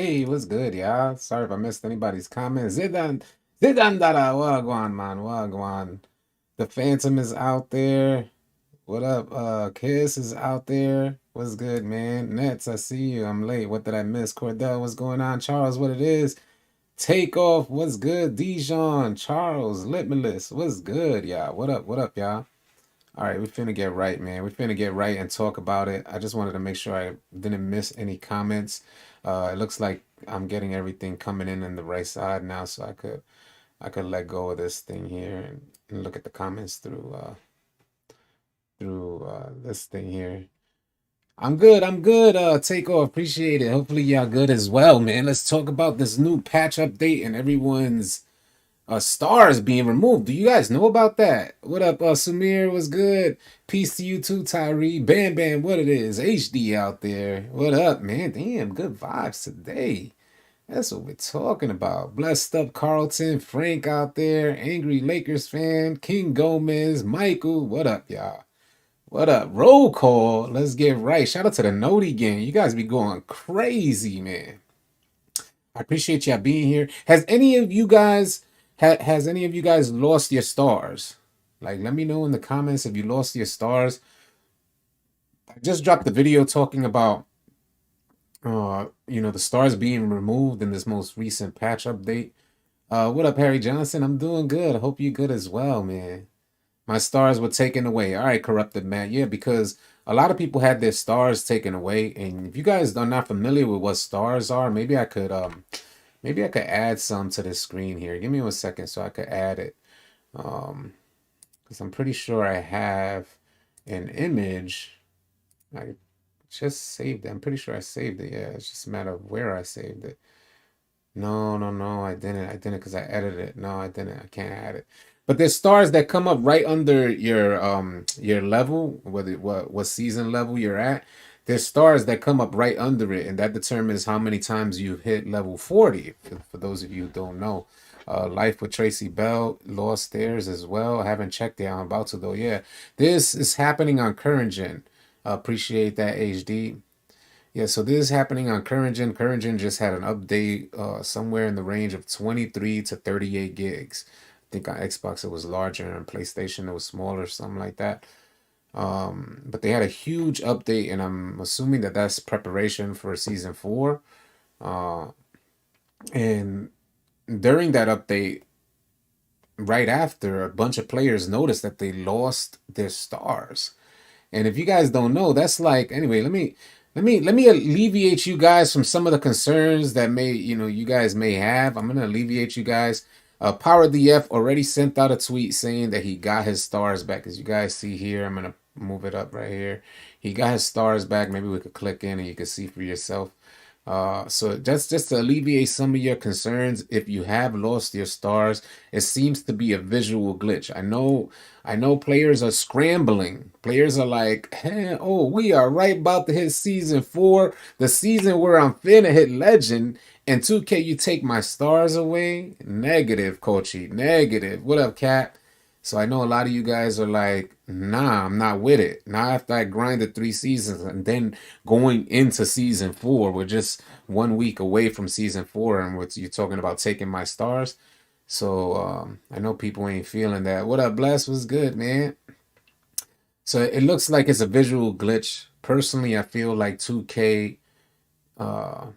Hey, what's good, y'all? Sorry if I missed anybody's comments. Zidan Dada, Wagwan, man, Wagwan. The Phantom is out there. What up? Kiss is out there. What's good, man? Nets, I see you. I'm late. What did I miss? Cordell, what's going on? Charles, what it is? Takeoff, what's good? Dijon, Charles, Litmus, what's good, y'all? What up? What up, y'all? All right, we finna get right, man. We finna get right and talk about it. I just wanted to make sure I didn't miss any comments. It looks like I'm getting everything coming in the right side now, so I could let go of this thing here and look at the comments through this thing here. I'm good. I'm good. Takeoff. Appreciate it. Hopefully y'all good as well, man. Let's talk about this new patch update and everyone's stars being removed. Do you guys know about that? What up, Samir? Was good? Peace to you too, Tyree. Bam Bam, what it is? HD out there. What up, man? Damn, good vibes today. That's what we're talking about. Blessed up Carlton, Frank out there, Angry Lakers fan, King Gomez, Michael. What up, y'all? What up? Roll call. Let's get right. Shout out to the Noti gang. You guys be going crazy, man. I appreciate y'all being here. Has any of you guys lost your stars? Like, let me know in the comments if you lost your stars. I just dropped the video talking about the stars being removed in this most recent patch update. What up, Harry Johnson? I'm doing good. I hope you're good as well, man. My stars were taken away. All right, corrupted man. Yeah, because a lot of people had their stars taken away. And if you guys are not familiar with what stars are, maybe I could add some to this screen here. Give me 1 second so I could add it. Because I'm pretty sure I have an image. I just saved it. I'm pretty sure I saved it. Yeah, it's just a matter of where I saved it. No, no, no, I didn't. I didn't because I edited it. No, I didn't. I can't add it. But there's stars that come up right under your level, whether what season level you're at. There's stars that come up right under it, and that determines how many times you hit level 40. For those of you who don't know, Life with Tracy Bell lost theirs as well. I haven't checked it. I'm about to though. Yeah, this is happening on current gen. Appreciate that, HD. Yeah, so this is happening on current gen. Current gen just had an update somewhere in the range of 23 to 38 gigs. I think on Xbox it was larger, and on PlayStation it was smaller, something like that. But they had a huge update, and I'm assuming that that's preparation for season 4. Uh, and during that update, right after, a bunch of players noticed that they lost their stars. And if you guys don't know, that's like anyway, let me alleviate you guys from some of the concerns that you guys may have. I'm gonna alleviate you guys. PowerDF already sent out a tweet saying that he got his stars back. As you guys see here, I'm gonna move it up right here. He got his stars back. Maybe we could click in and you can see for yourself. So just to alleviate some of your concerns, if you have lost your stars, it seems to be a visual glitch. I know players are scrambling. Players are like, hey, oh, we are right about to hit season 4, the season where I'm finna hit legend, and 2K, you take my stars away? Negative, Kochi, negative. What up, Cat? So I know a lot of you guys are like, nah, I'm not with it. Not after I grinded 3 seasons and then going into season 4. We're just 1 week away from season 4, and you're talking about taking my stars. So I know people ain't feeling that. What up, Bless? What's good, man? So it looks like it's a visual glitch. Personally, I feel like 2K, uh,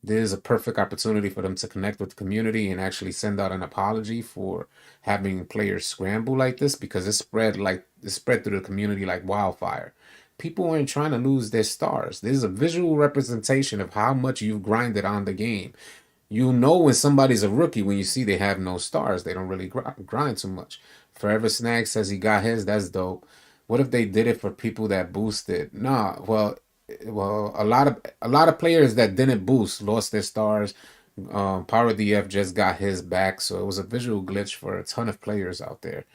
there's a perfect opportunity for them to connect with the community and actually send out an apology for having players scramble like this, because it spread through the community like wildfire. People aren't trying to lose their stars. There's a visual representation of how much you've grinded on the game. You know when somebody's a rookie when you see they have no stars. They don't really grind too much. Forever Snag says he got his. That's dope. What if they did it for people that boosted? Nah. Well, a lot of players that didn't boost lost their stars. PowerDF just got his back, so it was a visual glitch for a ton of players out there.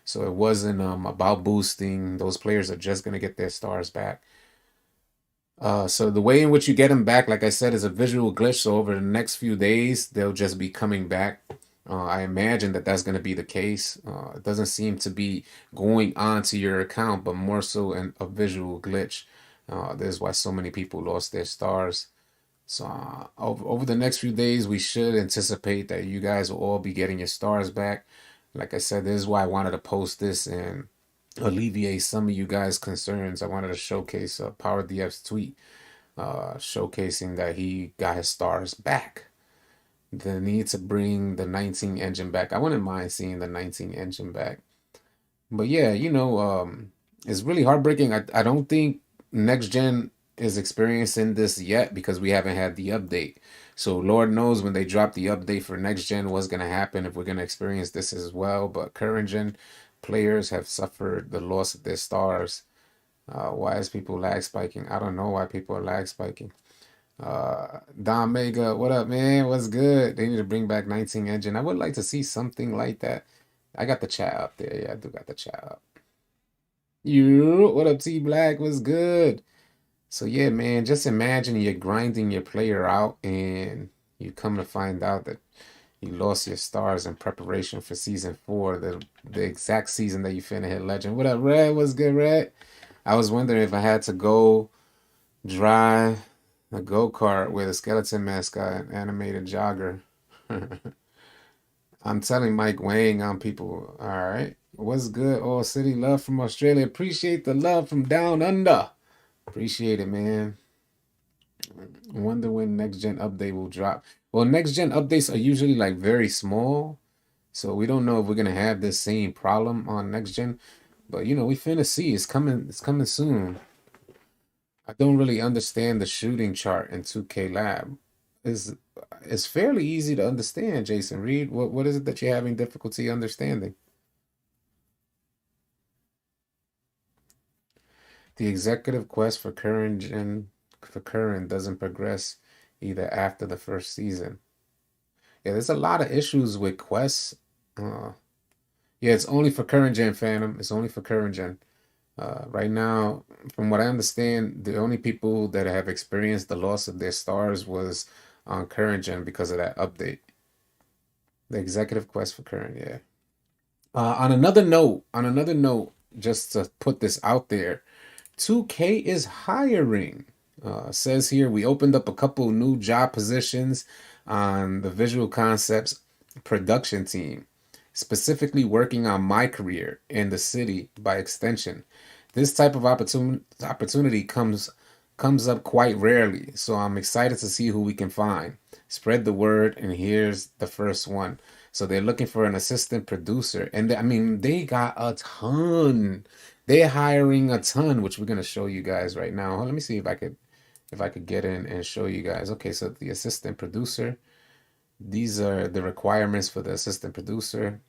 So it wasn't about boosting. Those players are just gonna get their stars back. So the way in which you get them back, like I said, is a visual glitch. So over the next few days, they'll just be coming back. I imagine that that's going to be the case. It doesn't seem to be going onto your account, but more so a visual glitch. This is why so many people lost their stars. So over the next few days, we should anticipate that you guys will all be getting your stars back. Like I said, this is why I wanted to post this and alleviate some of you guys' concerns. I wanted to showcase PowerDF's tweet showcasing that he got his stars back. The need to bring the 19 engine back. I wouldn't mind seeing the 19 engine back. But yeah, it's really heartbreaking. I don't think next gen is experiencing this yet because we haven't had the update. So Lord knows when they drop the update for next gen what's gonna happen if we're gonna experience this as well. But current gen players have suffered the loss of their stars. Why is people lag spiking? I don't know why people are lag spiking. Don Mega, what up, man? What's good? They need to bring back 19 engine. I would like to see something like that. I got the chat up there. Yeah, I do got the chat up. You, what up, T Black? What's good? So yeah, man, just imagine you're grinding your player out and you come to find out that you lost your stars in preparation for season 4, the exact season that you finna hit legend. What up, Red? What's good, Red? I was wondering if I had to go drive a go-kart with a skeleton mascot and animated jogger. I'm telling Mike Wang on people. All right. What's good? All City love from Australia. Appreciate the love from down under. Appreciate it, man. Wonder when next gen update will drop. Well, next gen updates are usually like very small. So we don't know if we're gonna have this same problem on next gen. But we finna see. It's coming soon. I don't really understand the shooting chart in 2K Lab. Is It's fairly easy to understand, Jason Reed. What is it that you're having difficulty understanding? The executive quest for current doesn't progress either after the first season. Yeah, there's a lot of issues with quests. Uh, yeah, it's only for current gen, Phantom. It's only for current gen. Right now, from what I understand, the only people that have experienced the loss of their stars was on current gen because of that update. The executive quest for current, yeah. On another note, just to put this out there, 2K is hiring. Says here we opened up a couple new job positions on the visual concepts production team, specifically working on my career in the city by extension. This type of opportunity comes up quite rarely, so I'm excited to see who we can find. Spread the word, and here's the first one. So they're looking for an assistant producer, and I mean they got a ton. They're hiring a ton, which we're gonna show you guys right now. Let me see if I could get in and show you guys. Okay, so the assistant producer. These are the requirements for the assistant producer.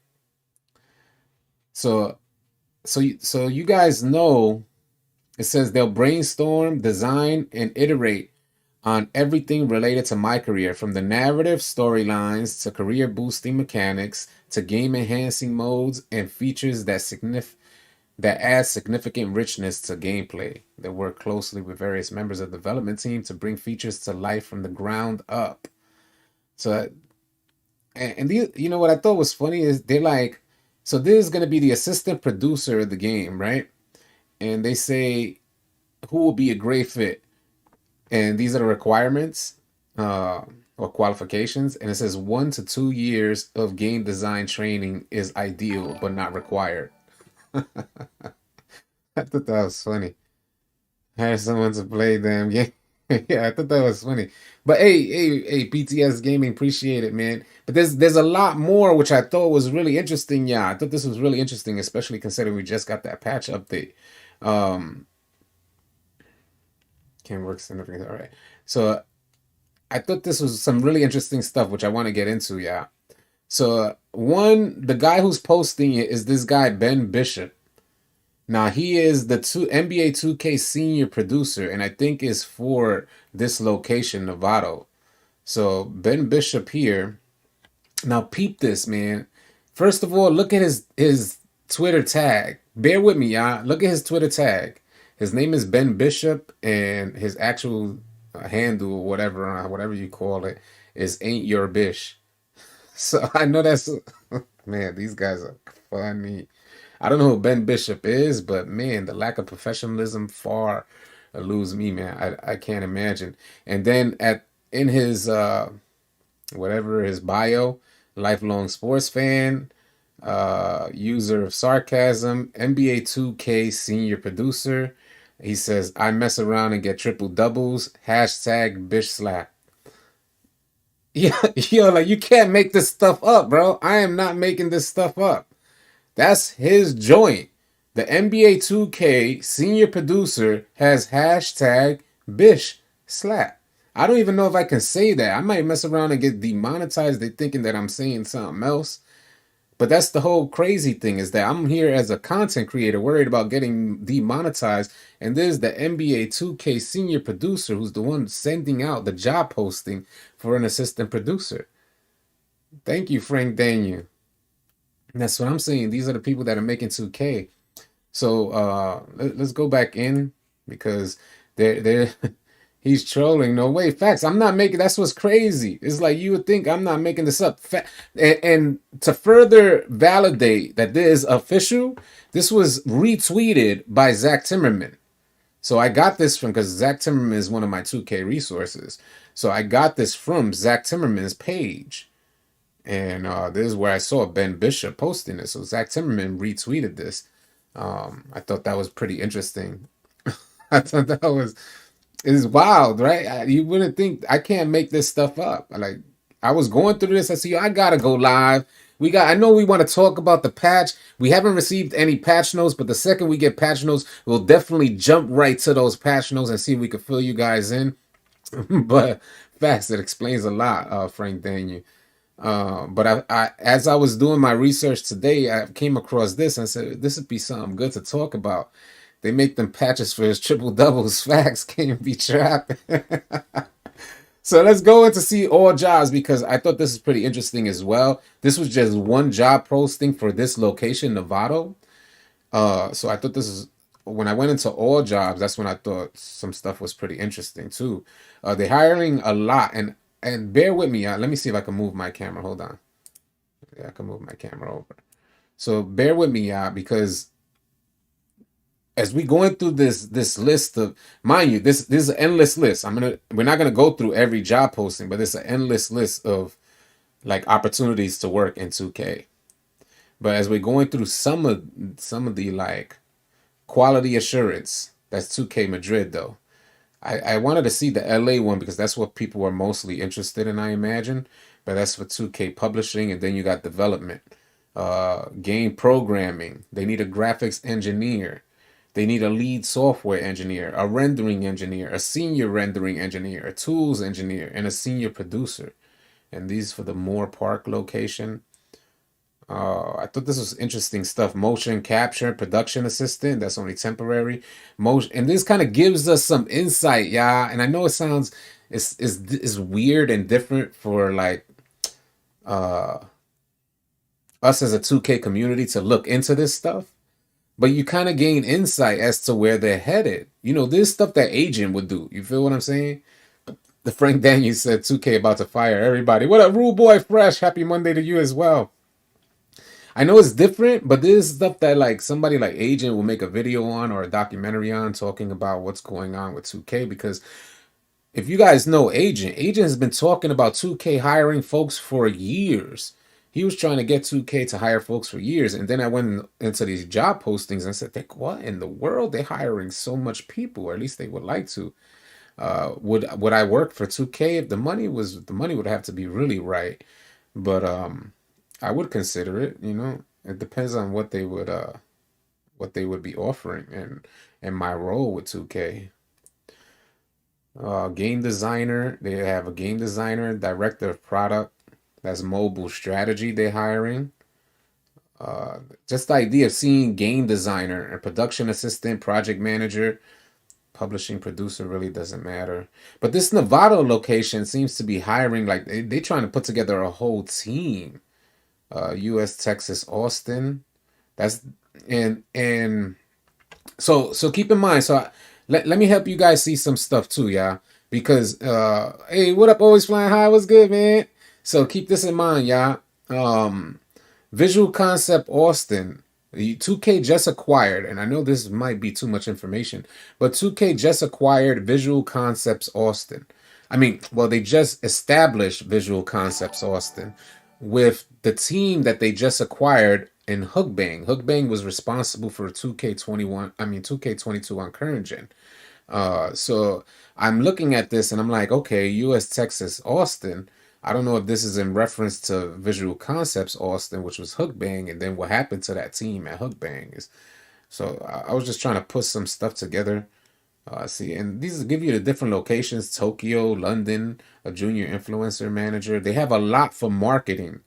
So so you guys know it says they'll brainstorm, design, and iterate on everything related to my career, from the narrative storylines to career boosting mechanics to game enhancing modes and features that add significant richness to gameplay. They work closely with various members of the development team to bring features to life from the ground up. So, you know what I thought was funny is they're like, so this is going to be the assistant producer of the game, right? And they say who will be a great fit, and these are the requirements or qualifications, and it says 1 to 2 years of game design training is ideal but not required. I thought that was funny. Hire someone to play them game. Yeah, I thought that was funny. But hey, PTS Gaming, appreciate it, man. But there's a lot more which I thought was really interesting. Yeah, I thought this was really interesting, especially considering we just got that patch update. Um, can work significantly. All right. So I thought this was some really interesting stuff, which I want to get into. Yeah. So the guy who's posting it is this guy Ben Bishop. Now he is the NBA 2K senior producer, and I think is for this location, Novato. So Ben Bishop here. Now peep this, man. First of all, look at his Twitter tag. Bear with me, y'all. Look at his Twitter tag. His name is Ben Bishop, and his actual handle, whatever you call it, is Ain't Your Bish. So I know that's man. These guys are funny. I don't know who Ben Bishop is, but man, the lack of professionalism far eludes me, man. I can't imagine. And then in his whatever his bio, lifelong sports fan, user of sarcasm, NBA 2K senior producer. He says, I mess around and get triple doubles. Hashtag bitch slap. Yeah, yo, like you can't make this stuff up, bro. I am not making this stuff up. That's his joint. The NBA 2K senior producer has hashtag bish slap. I don't even know if I can say that. I might mess around and get demonetized. They thinking that I'm saying something else. But that's the whole crazy thing is that I'm here as a content creator worried about getting demonetized. And there's the NBA 2K senior producer who's the one sending out the job posting for an assistant producer. Thank you, Frank Daniel. And that's what I'm saying. These are the people that are making 2K. So let's go back in because they're he's trolling. No way, facts. I'm not making. That's what's crazy. It's like you would think I'm not making this up. And to further validate that this is official, this was retweeted by Zach Timmerman. So I got this from because Zach Timmerman is one of my 2K resources. So I got this from Zach Timmerman's page. And this is where I saw Ben Bishop posting it. So Zach Timmerman retweeted this. I thought that was pretty interesting. I thought that was it's wild, right? You wouldn't think I can't make this stuff up. Like I was going through this. I see I gotta go live. I know we want to talk about the patch. We haven't received any patch notes, but the second we get patch notes, we'll definitely jump right to those patch notes and see if we can fill you guys in. But facts, it explains a lot, Frank Daniel. But as I was doing my research today, I came across this and said this would be something good to talk about. They make them patches for his triple doubles. Facts can't be trapped. So let's go into see all jobs because I thought this is pretty interesting as well. This was just one job posting for this location, Novato. So I thought this is when I went into all jobs. That's when I thought some stuff was pretty interesting too. They're hiring a lot, and bear with me. Let me see if I can move my camera. Hold on. Yeah, I can move my camera over. So bear with me, because as we going through this list of, mind you, this is an endless list. We're not gonna go through every job posting, but it's an endless list of like opportunities to work in 2K. But as we're going through some of the like quality assurance, that's 2K Madrid though. I wanted to see the LA one because that's what people were mostly interested in, I imagine. But that's for 2K publishing, and then you got development, game programming. They need a graphics engineer. They need a lead software engineer, a rendering engineer, a senior rendering engineer, a tools engineer, and a senior producer. And these for the Moore Park location. I thought this was interesting stuff. Motion capture, production assistant. That's only temporary. Motion, and this kind of gives us some insight, yeah. And I know it sounds is weird and different for like us as a 2K community to look into this stuff. But you kind of gain insight as to where they're headed. You know, this stuff that Agent would do. You feel what I'm saying? The Frank Daniels said 2K about to fire everybody. What up, Rule Boy Fresh? Happy Monday to you as well. I know it's different, but this is stuff that like somebody like Agent will make a video on or a documentary on talking about what's going on with 2K. Because if you guys know Agent has been talking about 2K hiring folks for years. He was trying to get 2K to hire folks for years. And then I went into these job postings and said, like, what in the world? They're hiring so much people, or at least they would like to. Would I work for 2K if the money would have to be really right. But I would consider it, you know. It depends on what they would be offering and my role with 2K. Game designer, they have a game designer, director of product. That's mobile strategy they're hiring. Just the idea of seeing game designer and production assistant, project manager, publishing producer really doesn't matter. But this Novato location seems to be hiring like they're trying to put together a whole team. U.S., Texas, Austin. That's and so keep in mind. So let me help you guys see some stuff too, yeah. Because hey, what up? Always flying high. What's good, man? So keep this in mind, y'all. Visual Concept Austin. 2K just acquired, and I know this might be too much information, but 2K just acquired Visual Concepts Austin. I mean, well, they just established Visual Concepts Austin with the team that they just acquired in Hookbang. Hookbang was responsible for 2K21, I mean 2K22 on current gen. So I'm looking at this and I'm like, okay, US Texas Austin. I don't know if this is in reference to Visual Concepts Austin, which was Hookbang, and then what happened to that team at Hookbang is. So I was just trying to put some stuff together. See, and these give you the different locations: Tokyo, London, a junior influencer manager. They have a lot for marketing.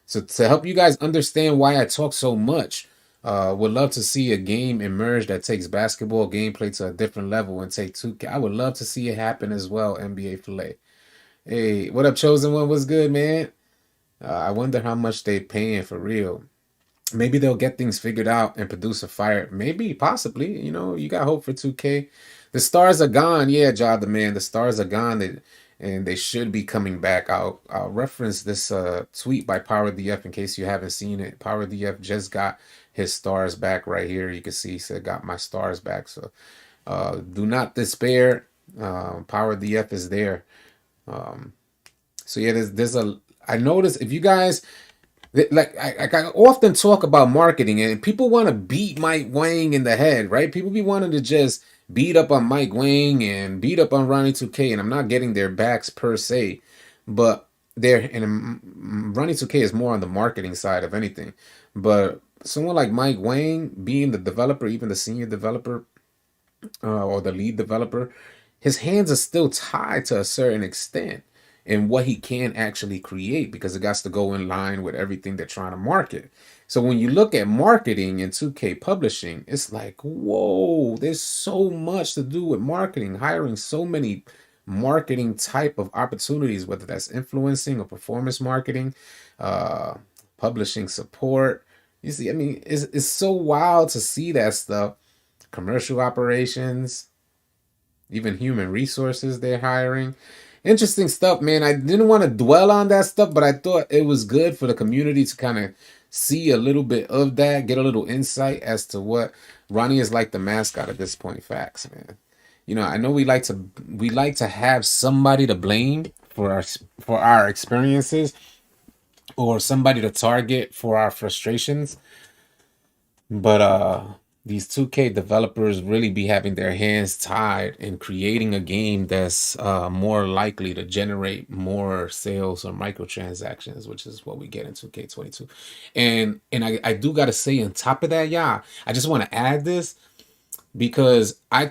So to help you guys understand why I talk so much, would love to see a game emerge that takes basketball gameplay to a different level and take 2K. I would love to see it happen as well. NBA Filet. Hey, what up, Chosen One? What's good, man? I wonder how much they paying for real. Maybe they'll get things figured out and produce a fire. Maybe, possibly. You know, you got hope for 2K. The stars are gone. Yeah, Jod the man. The stars are gone. And they should be coming back. I'll reference this tweet by PowerDF in case you haven't seen it. PowerDF just got his stars back right here. You can see he said got my stars back. So do not despair. PowerDF is there. So yeah, there's a I noticed if you guys like I often talk about marketing and people want to beat Mike Wang in the head, right? People be wanting to just beat up on Mike Wang and beat up on Ronnie 2K, and I'm not getting their backs per se, but they're and Ronnie 2K is more on the marketing side of anything. But someone like Mike Wang being the developer, even the senior developer, or the lead developer, his hands are still tied to a certain extent in what he can actually create because it got to go in line with everything they're trying to market. So when you look at marketing and 2K publishing, it's like, whoa, there's so much to do with marketing, hiring so many marketing type of opportunities, whether that's influencing or performance marketing, uh, publishing support. You see, I mean, it's so wild to see that stuff, commercial operations, even human resources they're hiring. Interesting stuff, man. I didn't want to dwell on that stuff, but I thought it was good for the community to kind of see a little bit of that, get a little insight as to what Ronnie is like the mascot at this point. Facts, man. You know, I know we like to have somebody to blame for our experiences or somebody to target for our frustrations. But these 2K developers really be having their hands tied in creating a game that's more likely to generate more sales or microtransactions, which is what we get in 2K22. And I do gotta say on top of that, yeah, I just want to add this because I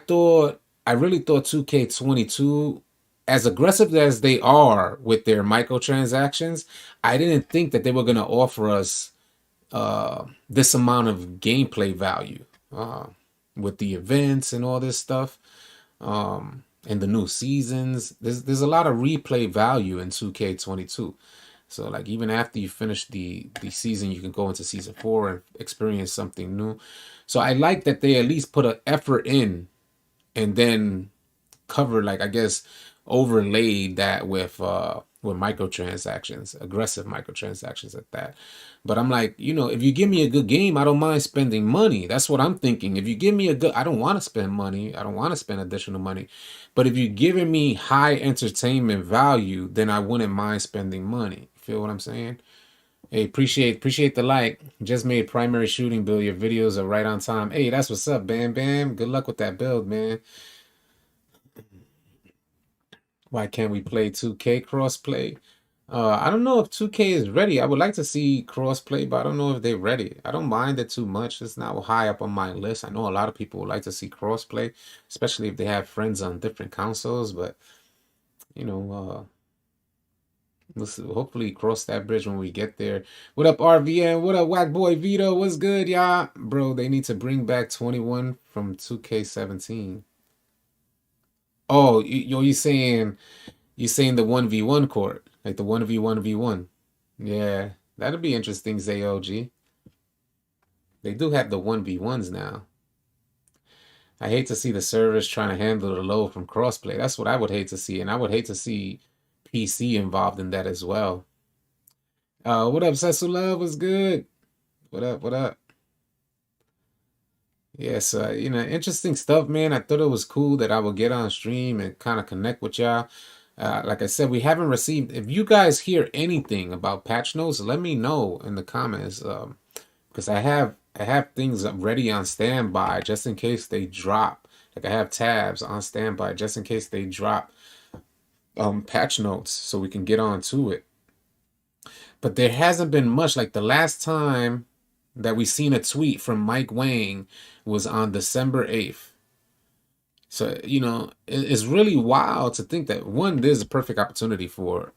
really thought 2K22, as aggressive as they are with their microtransactions, I didn't think that they were gonna offer us this amount of gameplay value uh, with the events and all this stuff, and the new seasons. There's a lot of replay value in 2K22. So like even after you finish the season, you can go into season 4 and experience something new. So I like that they at least put an effort in and then cover, like, I guess, overlaid that with microtransactions, aggressive microtransactions at that. But I'm like, if you give me a good game, I don't mind spending money. That's what I'm thinking. If you give me I don't want to spend money. I don't want to spend additional money. But if you're giving me high entertainment value, then I wouldn't mind spending money. Feel what I'm saying? Hey, appreciate the like. Just made primary shooting build. Your videos are right on time. Hey, that's what's up, Bam Bam. Good luck with that build, man. Why can't we play 2K crossplay? I don't know if 2K is ready. I would like to see crossplay, but I don't know if they're ready. I don't mind it too much. It's not high up on my list. I know a lot of people would like to see crossplay, especially if they have friends on different consoles. But you know, let's hopefully cross that bridge when we get there. What up, RVN? What up, Whack Boy Vito? What's good, y'all? Bro, they need to bring back 21 from 2K17. Oh, you saying the 1v1 court, like the 1v1v1. Yeah, that'd be interesting, ZOG. They do have the 1v1s now. I hate to see the servers trying to handle the load from crossplay. That's what I would hate to see, and I would hate to see PC involved in that as well. What up, Love? What's good? What up? What up? Yes, interesting stuff, man. I thought it was cool that I would get on stream and kind of connect with y'all. Like I said, we haven't received. If you guys hear anything about patch notes, let me know in the comments. Because I have things ready on standby just in case they drop. Like I have tabs on standby just in case they drop patch notes so we can get on to it. But there hasn't been much. Like the last time that we seen a tweet from Mike Wang was on December 8th. So, it's really wild to think that one, there's a perfect opportunity for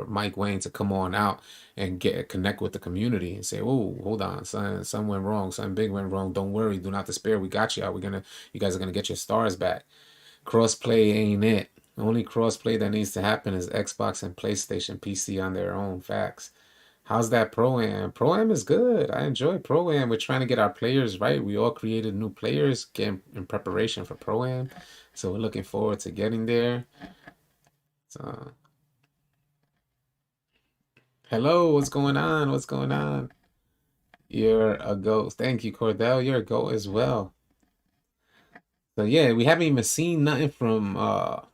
Mike Wang to come on out and connect with the community and say, "Oh, hold on, something went wrong, something big went wrong. Don't worry, do not despair. We got you. You guys are gonna get your stars back. Crossplay ain't it. The only crossplay that needs to happen is Xbox and PlayStation PC on their own. Facts. How's that Pro-Am? Pro-Am is good. I enjoy Pro-Am. We're trying to get our players right. We all created new players getting in preparation for Pro-Am. So we're looking forward to getting there. So, hello, what's going on? What's going on? You're a ghost. Thank you, Cordell. You're a goat as well. So yeah, we haven't even seen nothing from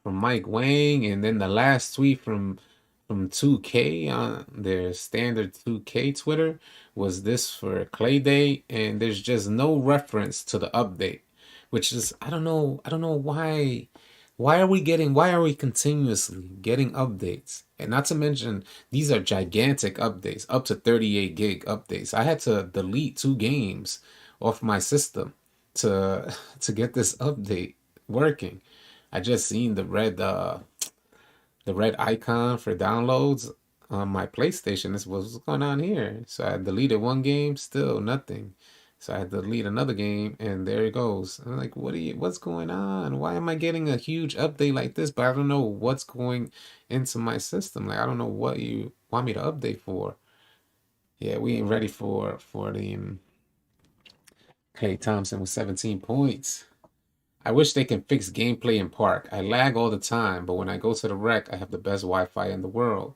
Mike Wang, and then the last tweet from 2K on their standard 2K Twitter was this for Clay Day, and there's just no reference to the update, which is I don't know why are we continuously getting updates? And not to mention these are gigantic updates, up to 38 gig updates. I had to delete 2 games off my system to to get this update working. I just seen the red icon for downloads on my PlayStation. This was what's going on here. So I deleted 1 game, still nothing. So I had to delete another game, and there it goes. I'm like, what's going on? Why am I getting a huge update like this? But I don't know what's going into my system. Like I don't know what you want me to update for. Yeah, we ain't ready for the Clay Thompson with 17 points. I wish they can fix gameplay in park. I lag all the time, but when I go to the rec, I have the best Wi-Fi in the world.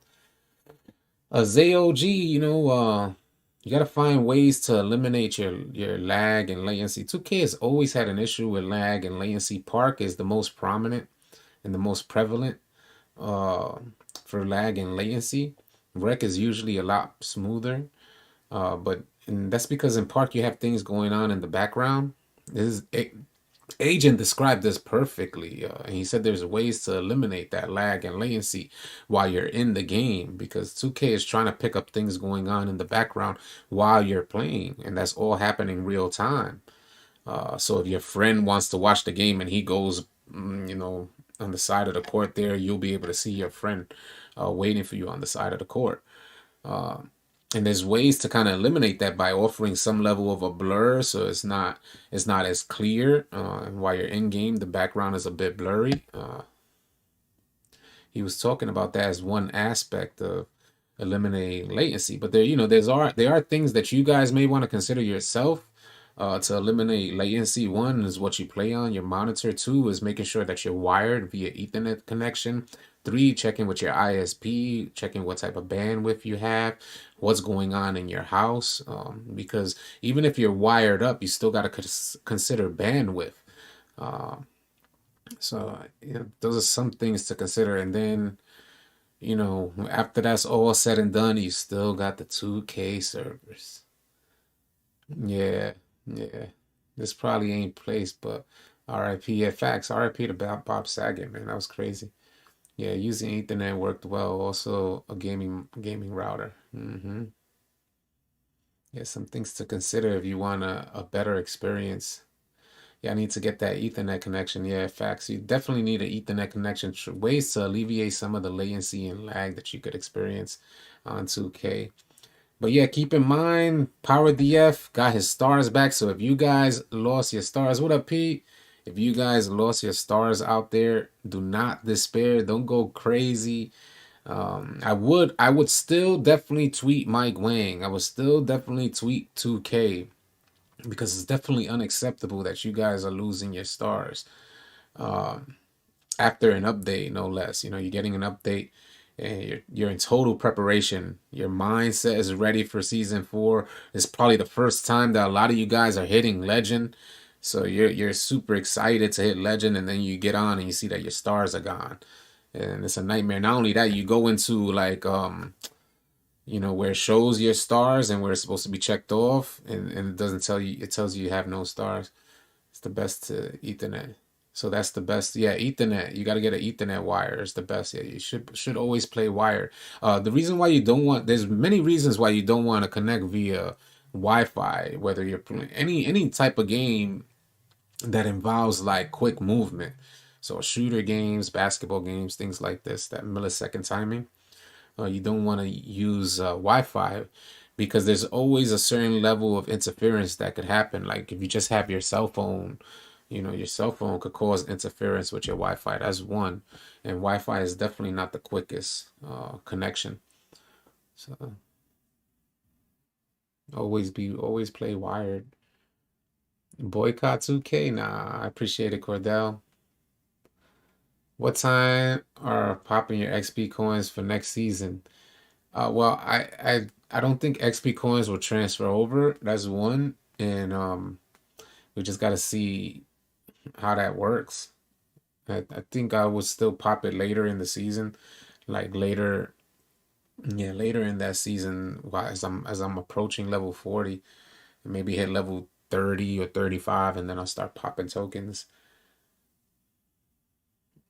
ZOG, you gotta find ways to eliminate your lag and latency. 2K has always had an issue with lag and latency. Park is the most prominent and the most prevalent uh, for lag and latency. Rec is usually a lot smoother, but and that's because in park you have things going on in the background. This is Agent described this perfectly. And he said there's ways to eliminate that lag and latency while you're in the game because 2K is trying to pick up things going on in the background while you're playing, and that's all happening real time. So if your friend wants to watch the game and he goes, on the side of the court there, you'll be able to see your friend waiting for you on the side of the court. Uh, and there's ways to kind of eliminate that by offering some level of a blur so it's not as clear, and while you're in game the background is a bit blurry. He was talking about that as one aspect of eliminating latency, but there are things that you guys may want to consider yourself to eliminate latency. One is what you play on your monitor. Two is making sure that you're wired via Ethernet connection. Three, checking with your ISP, checking what type of bandwidth you have, what's going on in your house. Because even if you're wired up, you still got to consider bandwidth. Uh, so those are some things to consider. And then, after that's all said and done, you still got the 2K servers. Yeah, yeah. This probably ain't place, but RIP. Yeah, facts. RIP to Bob Saget, man. That was crazy. Yeah, using Ethernet worked well. Also, a gaming router. Yeah, some things to consider if you want a better experience. Yeah, I need to get that Ethernet connection. Yeah, facts. You definitely need an Ethernet connection. Ways to alleviate some of the latency and lag that you could experience on 2K. But yeah, keep in mind, PowerDF got his stars back. So if you guys lost your stars, what up, Pete? If you guys lost your stars out there, do not despair. Don't go crazy. I would still definitely tweet Mike Wang. I would still definitely tweet 2K because it's definitely unacceptable that you guys are losing your stars after an update, no less. You're getting an update and you're in total preparation. Your mindset is ready for season 4. It's probably the first time that a lot of you guys are hitting legend. So you're super excited to hit legend, and then you get on and you see that your stars are gone. and it's a nightmare. Not only that, you go into like where it shows your stars and where it's supposed to be checked off, and it doesn't tell you. It tells you you have no stars. It's the best to Ethernet. So that's the best. Yeah, Ethernet. You got to get an Ethernet wire. It's the best. Yeah, you should always play wire. The reason why you don't want there's many reasons why you don't want to connect via Wi-Fi. Whether you're playing any type of game that involves like quick movement. So shooter games, basketball games, things like this, that millisecond timing. You don't want to use Wi-Fi because there's always a certain level of interference that could happen. Like if you just have your cell phone, your cell phone could cause interference with your Wi-Fi. That's one, and Wi-Fi is definitely not the quickest connection. So always play wired. Boycott 2K. Nah, I appreciate it, Cordell. What time are popping your XP coins for next season? Well, I don't think XP coins will transfer over. That's one, and we just got to see how that works. I think I would still pop it later in the season, like later, yeah, later in that season, as I'm approaching level 40, maybe hit level 30 or 35, and then I'll start popping tokens.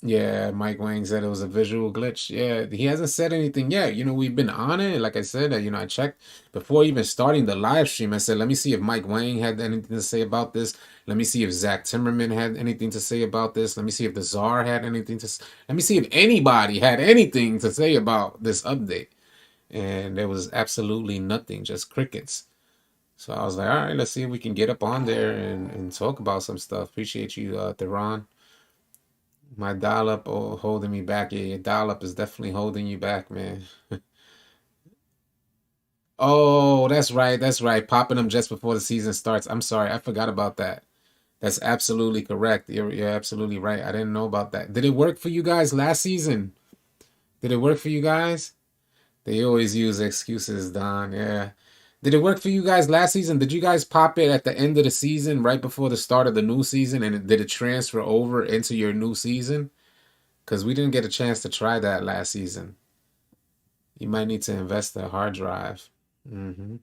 Yeah, Mike Wang said it was a visual glitch. Yeah, he hasn't said anything yet. We've been on it. Like I said, I checked before even starting the live stream. I said, let me see if Mike Wang had anything to say about this. Let me see if Zach Timmerman had anything to say about this. Let me see if the Czar had anything let me see if anybody had anything to say about this update. And there was absolutely nothing, just crickets. So I was like, all right, let's see if we can get up on there and talk about some stuff. Appreciate you, Theron. My dial up holding me back. Yeah, your dial up is definitely holding you back, man. Oh, that's right. That's right. Popping them just before the season starts. I'm sorry. I forgot about that. That's absolutely correct. You're absolutely right. I didn't know about that. Did it work for you guys last season? Did it work for you guys? They always use excuses, Don. Yeah. Did it work for you guys last season? Did you guys pop it at the end of the season, right before the start of the new season, and did it transfer over into your new season? Because we didn't get a chance to try that last season. You might need to invest in a hard drive. Mm-hmm.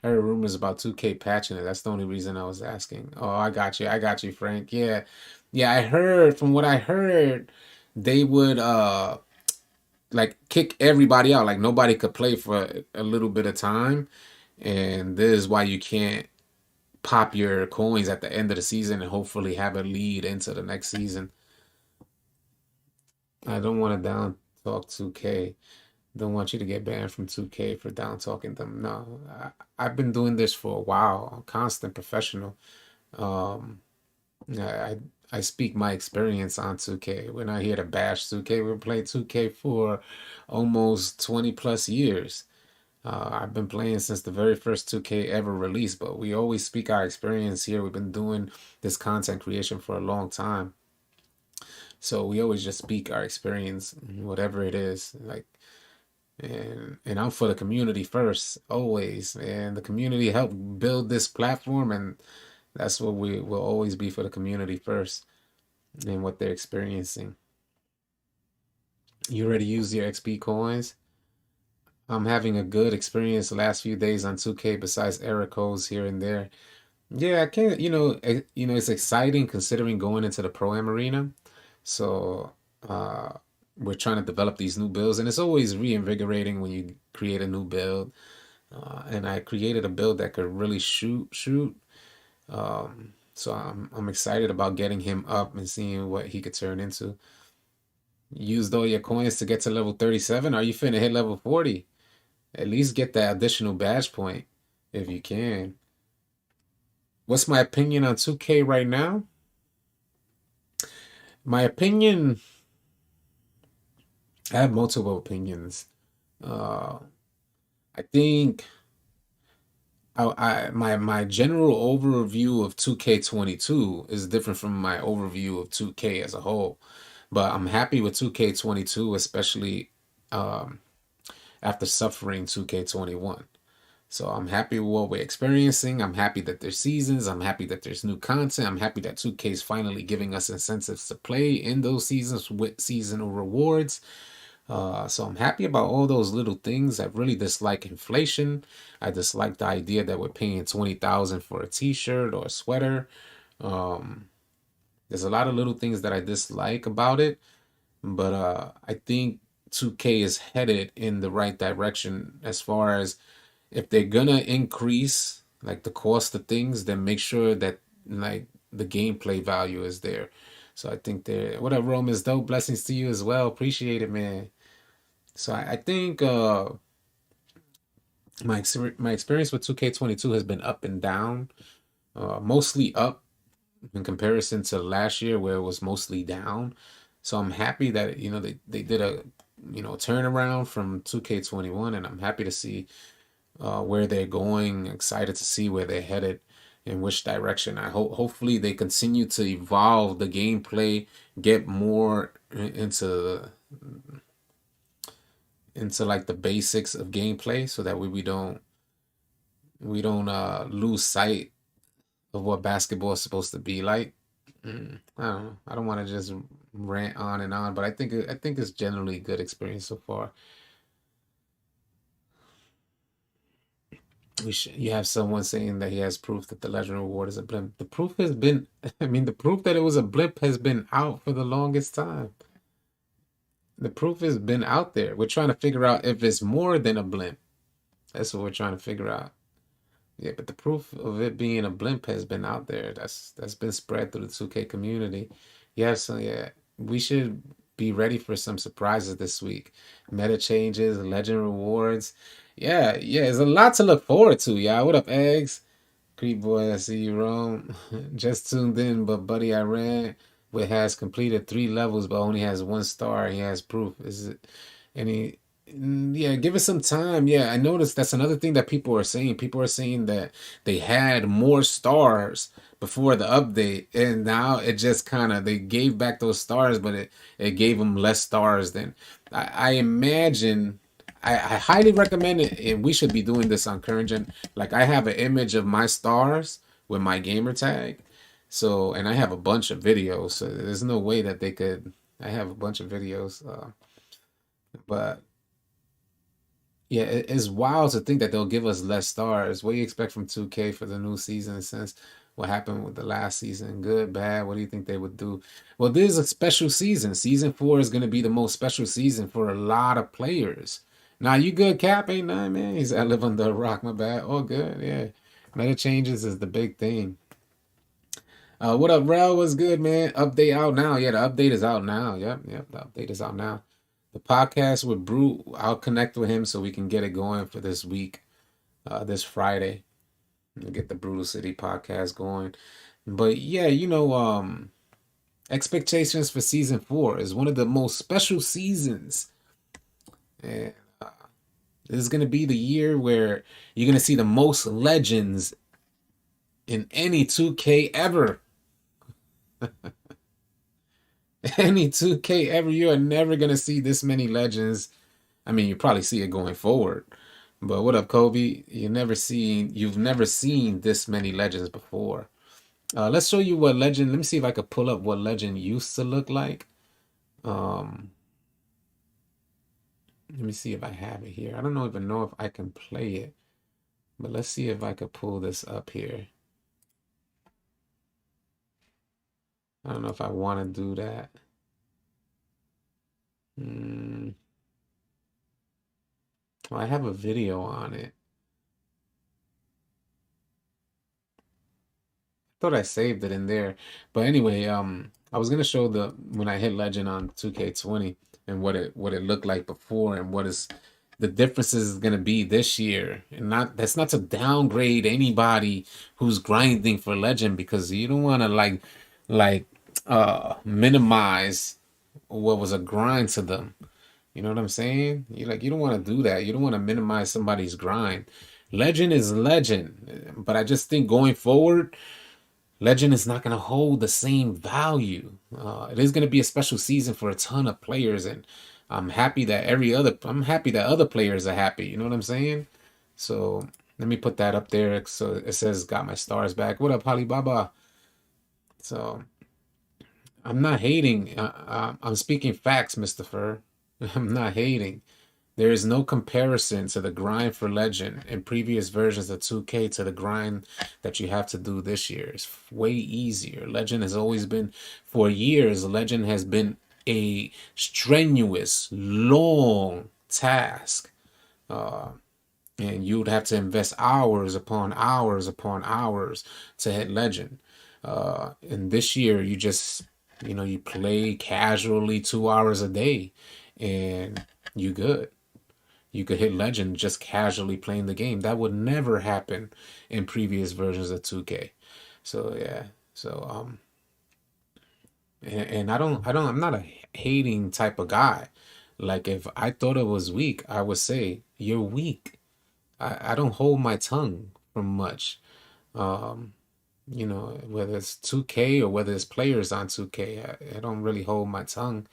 I heard rumors about 2K patching it. That's the only reason I was asking. Oh, I got you. I got you, Frank. Yeah. Yeah, I heard from what I heard, they would like kick everybody out. Like nobody could play for a little bit of time. And this is why you can't pop your coins at the end of the season and hopefully have a lead into the next season. I don't want to down talk 2K. Don't want you to get banned from 2K for down talking them. No, I've been doing this for a while. I'm constant professional. Um, I I speak my experience on 2K. We're not here to bash 2K. We're playing 2K for almost 20 plus years. I've been playing since the very first 2K ever released, but we always speak our experience here. We've been doing this content creation for a long time. So we always just speak our experience, whatever it is. Like and I'm for the community first, always. And the community helped build this platform, and that's what we will always be, for the community first and what they're experiencing. You already use your XP coins? I'm having a good experience the last few days on 2K besides error codes here and there. Yeah, I can't, it's exciting considering going into the Pro-Am arena. So, we're trying to develop these new builds, and it's always reinvigorating when you create a new build. And I created a build that could really shoot. So I'm excited about getting him up and seeing what he could turn into. Used all your coins to get to level 37. Are you finna hit level 40? At least get that additional badge point if you can. What's my opinion on 2K right now? My opinion, I have multiple opinions. Uh, I think my general overview of 2K22 is different from my overview of 2K as a whole. But I'm happy with 2K22, especially after suffering 2K21. So I'm happy with what we're experiencing. I'm happy that there's seasons. I'm happy that there's new content. I'm happy that 2K is finally giving us incentives to play in those seasons with seasonal rewards. So I'm happy about all those little things. I really dislike inflation. I dislike the idea that we're paying 20,000 for a T-shirt or a sweater. Um, there's a lot of little things that I dislike about it, but I think 2K is headed in the right direction as far as if they're gonna increase like the cost of things, then make sure that like the gameplay value is there. So I think they're what up, Rome is dope. Blessings to you as well. Appreciate it, man. So I think my experience with 2K22 has been up and down. Mostly up in comparison to last year where it was mostly down. So I'm happy that they did a turnaround from 2K21, and I'm happy to see where they're going. Excited to see where they're headed, in which direction. I hope hopefully they continue to evolve the gameplay, get more into like the basics of gameplay, so that way we don't lose sight of what basketball is supposed to be like. I don't know. I don't want to just rant on and on, but I think it's generally a good experience so far. You have someone saying that he has proof that the Legend Reward is a blimp. The proof has been, I mean, the proof that it was a blimp has been out for the longest time. The proof has been out there. We're trying to figure out if it's more than a blimp. That's what we're trying to figure out. Yeah, but the proof of it being a blimp has been out there. That's been spread through the 2K community. Yeah, so yeah, we should be ready for some surprises this week. Meta changes, legend rewards. Yeah, there's a lot to look forward to, y'all. What up, eggs? Creep boy, I see you, Rome. Just tuned in, but buddy, I ran with has completed 3 levels, but only has 1 star. He has proof. Is it any? Yeah, give it some time. Yeah, I noticed that's another thing that people are saying. People are saying that they had more stars before the update, and now it just kind of they gave back those stars, but it gave them less stars than I imagine. I highly recommend it, and we should be doing this on current gen. Like I have an image of my stars with my gamer tag, so and I have a bunch of videos. So there's no way that they could. I have a bunch of videos, but yeah, it's wild to think that they'll give us less stars. What do you expect from 2K for the new season since what happened with the last season? Good, bad? What do you think they would do? Well, this is a special season. Season 4 is going to be the most special season for a lot of players. Now, you good, Cap? Ain't none, man. He's I live under a rock, my bad. All good, yeah. Meta changes is the big thing. What up, Rel? What's good, man? Update out now. Yeah, the update is out now. Yep, the update is out now. The podcast with Brute, I'll connect with him so we can get it going for this week, this Friday. We'll get the Brutal City podcast going. But yeah, expectations for season 4 is one of the most special seasons. And this is going to be the year where you're going to see the most legends in any 2K ever. Any 2K ever. You are never going to see this many legends. I mean, you probably see it going forward. But what up, Kobe? You've never seen this many legends before. Let's show you what legend. Let me see if I could pull up what legend used to look like. Let me see if I have it here. I don't even know if I can play it, but let's see if I could pull this up here. I don't know if I want to do that. Well, I have a video on it. Thought I saved it in there. But anyway, I was gonna show when I hit legend on 2K20 and what it looked like before and what is the differences is gonna be this year. And that's not to downgrade anybody who's grinding for legend, because you don't wanna minimize what was a grind to them. You know what I'm saying? You don't want to do that. You don't want to minimize somebody's grind. Legend is legend, but I just think going forward, legend is not going to hold the same value. It is going to be a special season for a ton of players, and I'm happy that other players are happy. You know what I'm saying? So Let me put that up there so it says got my stars back. What up, Alibaba? So I'm not hating. I'm speaking facts, Mr. Fur. I'm not hating. There is no comparison to the grind for Legend in previous versions of 2K to the grind that you have to do this year. It's way easier. Legend has always been, for years, Legend has been a strenuous, long task. And you'd have to invest hours upon hours upon hours to hit Legend. And this year, you just, you play casually 2 hours a day and you good. You could hit Legend just casually playing the game. That would never happen in previous versions of 2K. So yeah. So and I'm not a hating type of guy. Like if I thought it was weak, I would say you're weak. I don't hold my tongue from much. Um, whether it's 2K or whether it's players on 2K, I don't really hold my tongue.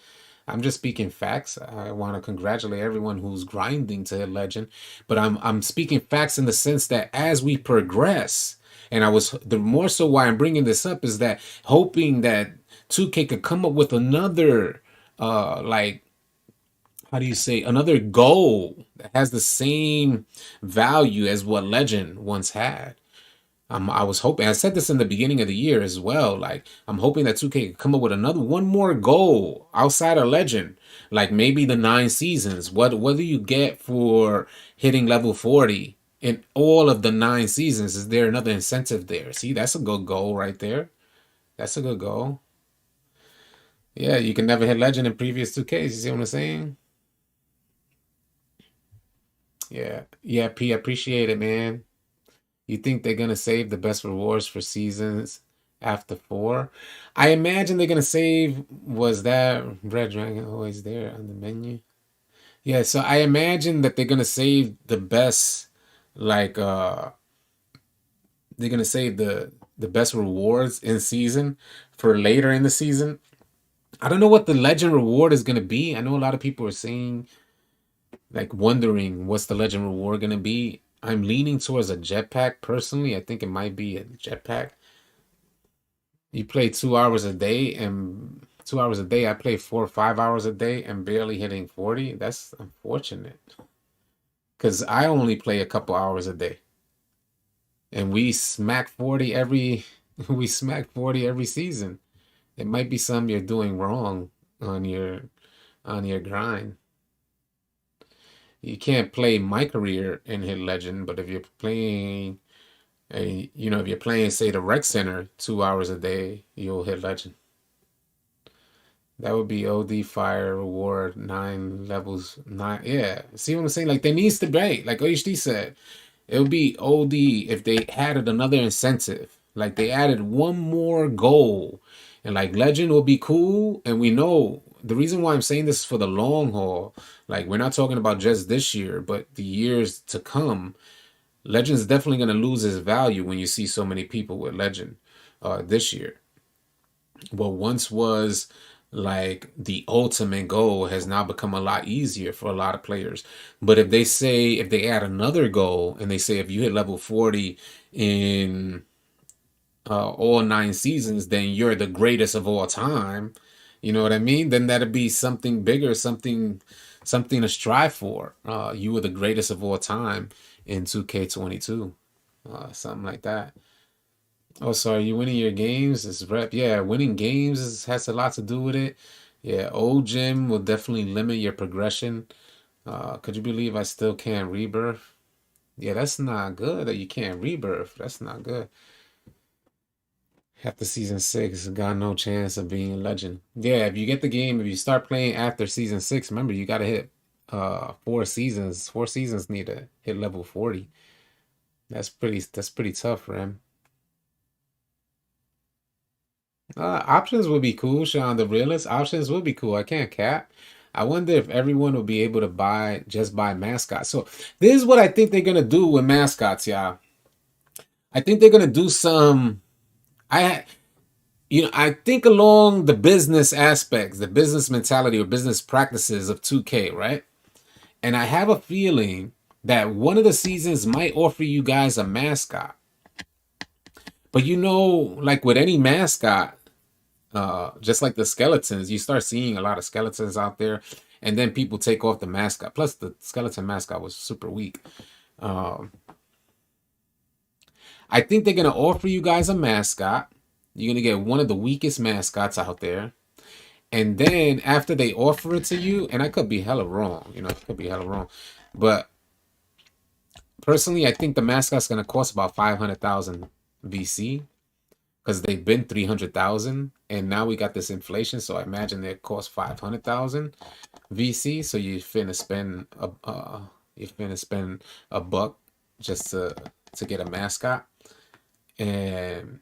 I'm just speaking facts. I want to congratulate everyone who's grinding to hit Legend, but I'm speaking facts in the sense that as we progress, and the more so why I'm bringing this up is that hoping that 2K could come up with another like how do you say another goal that has the same value as what Legend once had. I was hoping, I said this in the beginning of the year as well. Like, I'm hoping that 2K could come up with one more goal outside of Legend. Like maybe the 9 seasons. What do you get for hitting level 40 in all of the 9 seasons? Is there another incentive there? See, that's a good goal right there. That's a good goal. Yeah, you can never hit Legend in previous 2Ks. You see what I'm saying? Yeah. Yeah, P, appreciate it, man. You think they're gonna save the best rewards for seasons after 4? I imagine they're gonna save. Was that Red Dragon always there on the menu? Yeah, so I imagine that they're gonna save the best, like they're gonna save the best rewards in season for later in the season. I don't know what the legend reward is gonna be. I know a lot of people are saying, like, wondering what's the legend reward gonna be. I'm leaning towards a jetpack personally. I think it might be a jetpack. You play 2 hours a day, and 2 hours a day, I play 4 or 5 hours a day and barely hitting 40. That's unfortunate. Because I only play a couple hours a day. And we smack 40 every we smack 40 every season. It might be something you're doing wrong on your grind. You can't play my career and hit legend, but if you're playing if you're playing, say, the rec center 2 hours a day, you'll hit legend. That would be OD fire reward 9 levels 9. Yeah, see what I'm saying? Like there needs to be, like OHD said, it would be OD if they added another incentive. Like they added one more goal, and like legend will be cool. And we know the reason why I'm saying this is for the long haul. Like we're not talking about just this year, but the years to come. Legend's definitely going to lose its value when you see so many people with Legend this year. What once was like the ultimate goal has now become a lot easier for a lot of players. But if they add another goal and they say if you hit level 40 in all 9 seasons, then you're the greatest of all time. You know what I mean? Then that'd be something bigger, something to strive for. You were the greatest of all time in 2K22, something like that. Oh, sorry, you winning your games is rep. Yeah, winning games has a lot to do with it. Yeah, old gym will definitely limit your progression. Could you believe I still can't rebirth? Yeah, that's not good that you can't rebirth. That's not good. After season 6, got no chance of being a legend. Yeah, if you get the game, if you start playing after season 6, remember you gotta hit 4 seasons. 4 seasons need to hit level 40. That's pretty tough, Ram. Options would be cool, Sean. The realist options would be cool. I can't cap. I wonder if everyone will be able to buy mascots. So this is what I think they're gonna do with mascots, y'all. I think they're gonna do some. I I think along the business aspects, the business mentality or business practices of 2K, right? And I have a feeling that one of the seasons might offer you guys a mascot. But you know, like with any mascot, just like the skeletons, you start seeing a lot of skeletons out there, and then people take off the mascot. Plus, the skeleton mascot was super weak. Um, I think they're gonna offer you guys a mascot. You're gonna get one of the weakest mascots out there, and then after they offer it to you, and I could be hella wrong, you know, it could be hella wrong, but personally, I think the mascot's gonna cost about 500,000 VC because they've been 300,000, and now we got this inflation, so I imagine they cost 500,000 VC. So you're finna spend a buck just to get a mascot, and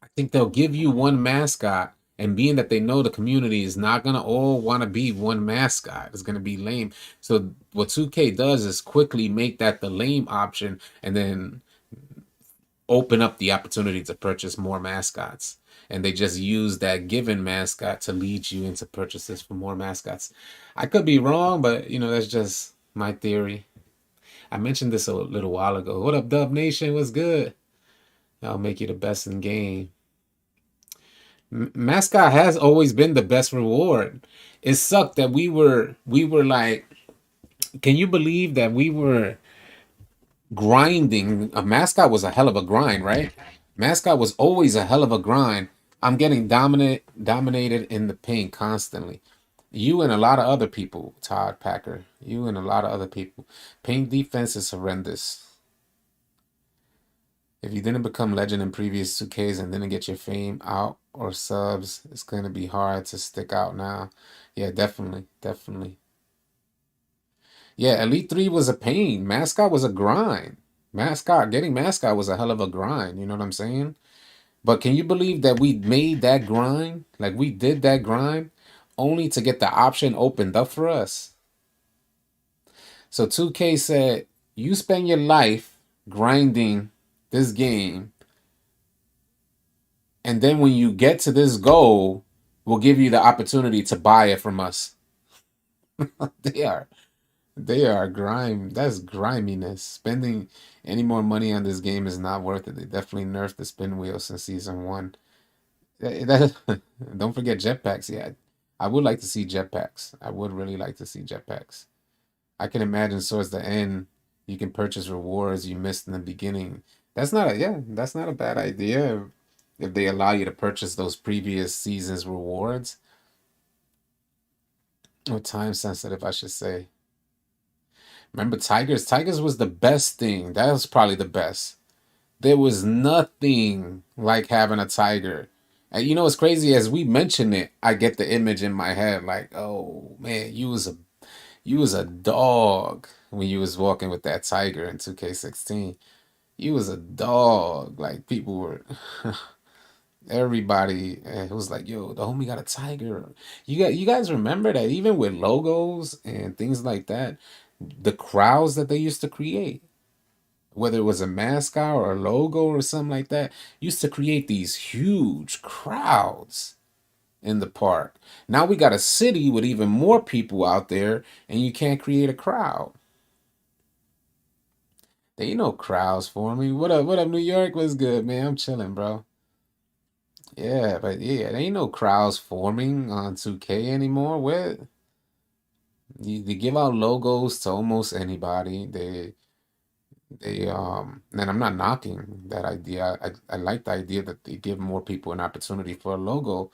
I think they'll give you one mascot. And being that they know the community is not gonna all want to be one mascot, it's gonna be lame. So what 2K does is quickly make that the lame option, and then open up the opportunity to purchase more mascots. And they just use that given mascot to lead you into purchases for more mascots. I could be wrong, but you know, that's just my theory. I mentioned this a little while ago. What up, Dub Nation? What's good? I'll make you the best in game. Mascot has always been the best reward. It sucked that we were like, can you believe that we were grinding? A mascot was a hell of a grind, right? Mascot was always a hell of a grind. I'm getting dominated in the paint constantly. You and a lot of other people, Todd Packer. You and a lot of other people. Paint defense is horrendous. If you didn't become legend in previous 2Ks and didn't get your fame out or subs, it's going to be hard to stick out now. Yeah, definitely. Definitely. Yeah, Elite 3 was a pain. Mascot was a grind. Getting mascot was a hell of a grind. You know what I'm saying? But can you believe that we made that grind? Like we did that grind only to get the option opened up for us. So 2K said, you spend your life grinding this game, and then when you get to this goal, we'll give you the opportunity to buy it from us. they are they are grime. That's griminess. Spending any more money on this game is not worth it. They definitely nerfed the spin wheel since season one. Don't forget jetpacks. Yeah, I would like to see jetpacks. I would really like to see jetpacks. I can imagine towards the end, you can purchase rewards you missed in the beginning. That's not a bad idea if they allow you to purchase those previous seasons rewards. Or time sensitive, I should say. Remember Tigers? Tigers was the best thing. That was probably the best. There was nothing like having a tiger. And you know what's crazy? As we mention it, I get the image in my head like, oh man, you was a dog when you was walking with that tiger in 2K16. You was a dog. Like people were everybody was like, yo, the homie got a tiger. You guys remember that even with logos and things like that, the crowds that they used to create, whether it was a mascot or a logo or something like that, used to create these huge crowds in the park. Now we got a city with even more people out there, and you can't create a crowd. There ain't no crowds for me. What up? What up, New York? What's good, man? I'm chilling, bro. Yeah, but yeah, there ain't no crowds forming on 2K anymore. Where they give out logos to almost anybody. And I'm not knocking that idea. I like the idea that they give more people an opportunity for a logo.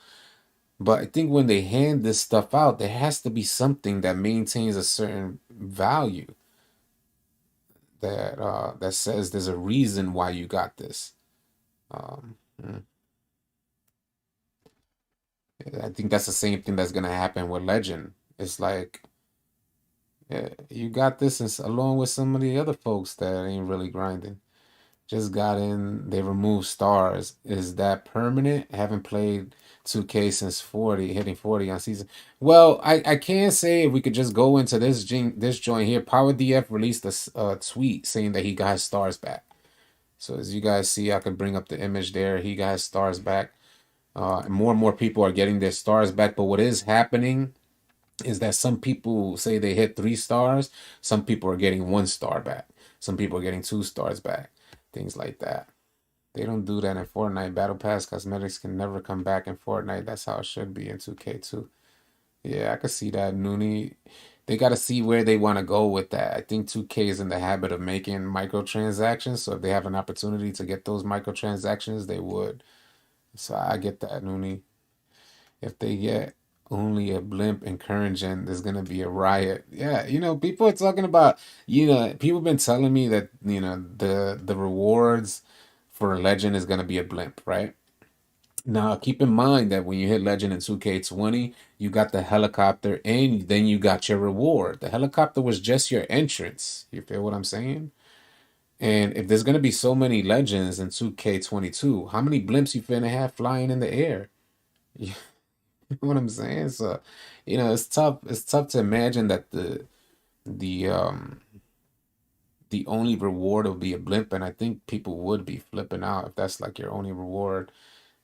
But I think when they hand this stuff out, there has to be something that maintains a certain value that says there's a reason why you got this. Um, mm, I think that's the same thing that's gonna happen with Legend. It's like, yeah, you got this along with some of the other folks that ain't really grinding. Just got in, they removed stars. Is that permanent? Haven't played 2K since 40, hitting 40 on season. Well, I can say if we could just go into this joint here. PowerDF released a tweet saying that he got his stars back. So as you guys see, I can bring up the image there. He got his stars back. And more people are getting their stars back. But what is happening is that some people say they hit 3 stars, some people are getting 1 star back, some people are getting 2 stars back, things like that. They don't do that in Fortnite. Battle Pass cosmetics can never come back in Fortnite. That's how it should be in 2K too. Yeah, I could see that, Noonie. They got to see where they want to go with that. I think 2K is in the habit of making microtransactions, so if they have an opportunity to get those microtransactions, they would. So I get that, Noonie. If they get only a blimp in current gen, there's gonna be a riot. Yeah, people are talking about, people have been telling me that, the rewards for legend is gonna be a blimp, right? Now, keep in mind that when you hit legend in 2K20, you got the helicopter and then you got your reward. The helicopter was just your entrance. You feel what I'm saying? And if there's gonna be so many legends in 2K22, how many blimps you finna have flying in the air? You know what I'm saying? So, it's tough. It's tough to imagine that the um the only reward will be a blimp, and I think people would be flipping out if that's like your only reward.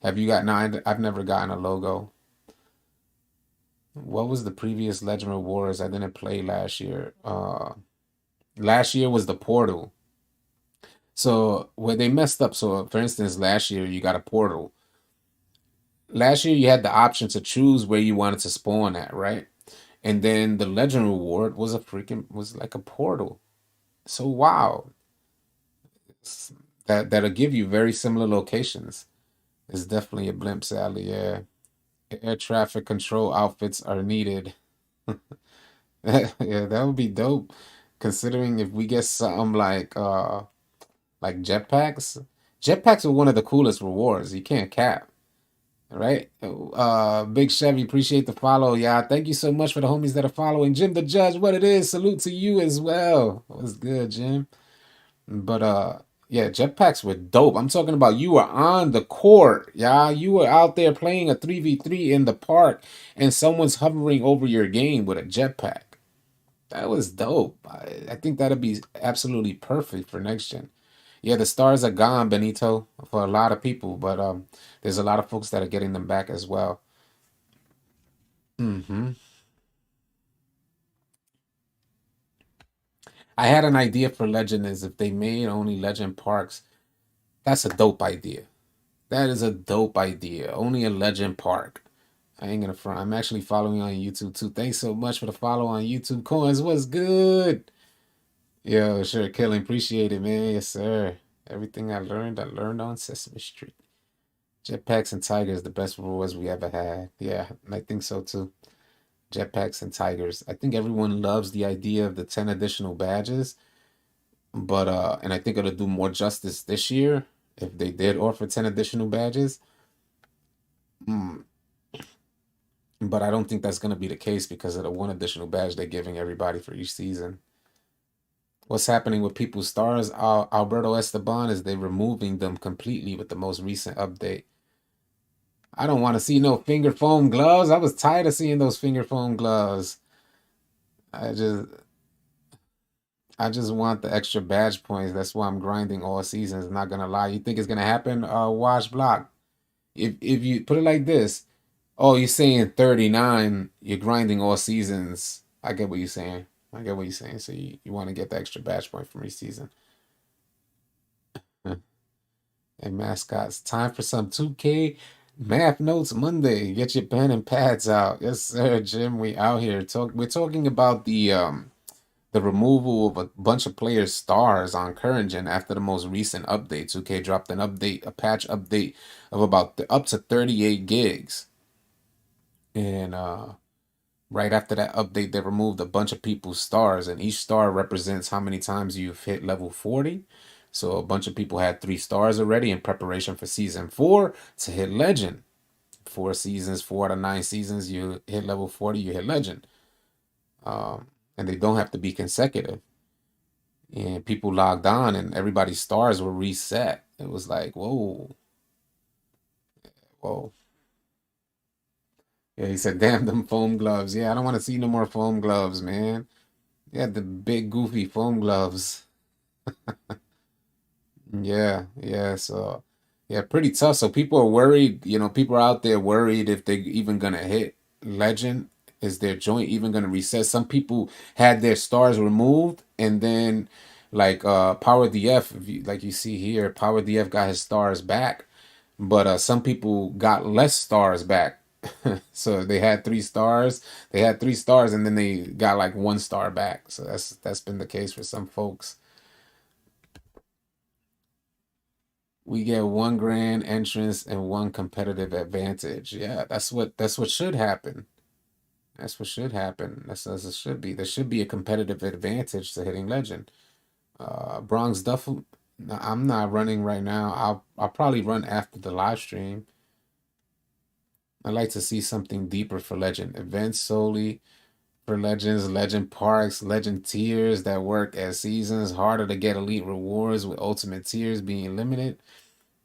Have you got? No, I've never gotten a logo. What was the previous Legend rewards? I didn't play last year. Last year was the portal. So where they messed up. So for instance, last year you got a portal. Last year you had the option to choose where you wanted to spawn at, right? And then the legend reward was like a portal. So wow, that'll give you very similar locations. It's definitely a blimp, Sally. Yeah, air traffic control outfits are needed. Yeah, that would be dope. Considering if we get something like jetpacks, jetpacks are one of the coolest rewards. You can't cap. Right? Big Chevy, appreciate the follow. Yeah, thank you so much for the homies that are following. Jim the Judge, what it is. Salute to you as well. What's good, Jim? But yeah, jetpacks were dope. I'm talking about you were on the court, yeah. You were out there playing a 3v3 in the park, and someone's hovering over your game with a jetpack. That was dope. I think that'd be absolutely perfect for next gen. Yeah, the stars are gone, Benito, for a lot of people, but there's a lot of folks that are getting them back as well. hmm I had an idea for Legend is if they made only Legend parks, that's a dope idea. That is a dope idea. Only a Legend park. I ain't gonna front. I'm actually following you on YouTube too. Thanks so much for the follow on YouTube. Coins, what's good? Yo, sure, killing. Appreciate it, man. Yes, sir. Everything I learned on Sesame Street. Jetpacks and tigers, the best rewards we ever had. Yeah, I think so too. Jetpacks and tigers. I think everyone loves the idea of the 10 additional badges, but and I think it'll do more justice this year if they did offer 10 additional badges. Mm, but I don't think that's gonna be the case because of the one additional badge they're giving everybody for each season. What's happening with people's stars? Alberto Esteban is they removing them completely with the most recent update. I don't want to see no finger foam gloves. I was tired of seeing those finger foam gloves. I just I just want the extra badge points. That's why I'm grinding all seasons. Not gonna lie. You think it's gonna happen? Watch block. If you put it like this, oh, you're saying 39, you're grinding all seasons. I get what you're saying. I get what you're saying. So you want to get the extra badge point from each season. And mascots, time for some 2K math notes Monday. Get your pen and pads out. Yes, sir, Jim. We out here we're talking about the removal of a bunch of players' stars on current gen after the most recent update. 2K dropped a patch update of about up to 38 gigs. And right after that update, they removed a bunch of people's stars, and each star represents how many times you've hit level 40. So a bunch of people had 3 stars already in preparation for season 4 to hit legend. 4 seasons, 4 out of 9 seasons, you hit level 40, you hit legend. And they don't have to be consecutive. And people logged on and everybody's stars were reset. It was like, whoa, whoa. Yeah, he said, damn them foam gloves. Yeah, I don't want to see no more foam gloves, man. Yeah, the big goofy foam gloves. Yeah, yeah. So yeah, pretty tough. So people are worried, people are out there worried if they even gonna hit legend Is their joint even going to reset? Some people had their stars removed, and then like PowerDF, if you, like you see here, PowerDF got his stars back, but some people got less stars back. So they had 3 stars. They had 3 stars, and then they got like 1 star back. So that's been the case for some folks. We get 1 grand entrance and 1 competitive advantage. Yeah, that's what should happen. That's what should happen. That's as it should be. There should be a competitive advantage to hitting legend. Bronx Duffel. I'm not running right now. I'll probably run after the live stream. I like to see something deeper for legend events solely for legends, legend parks, legend tiers that work as seasons. Harder to get elite rewards with ultimate tiers being limited.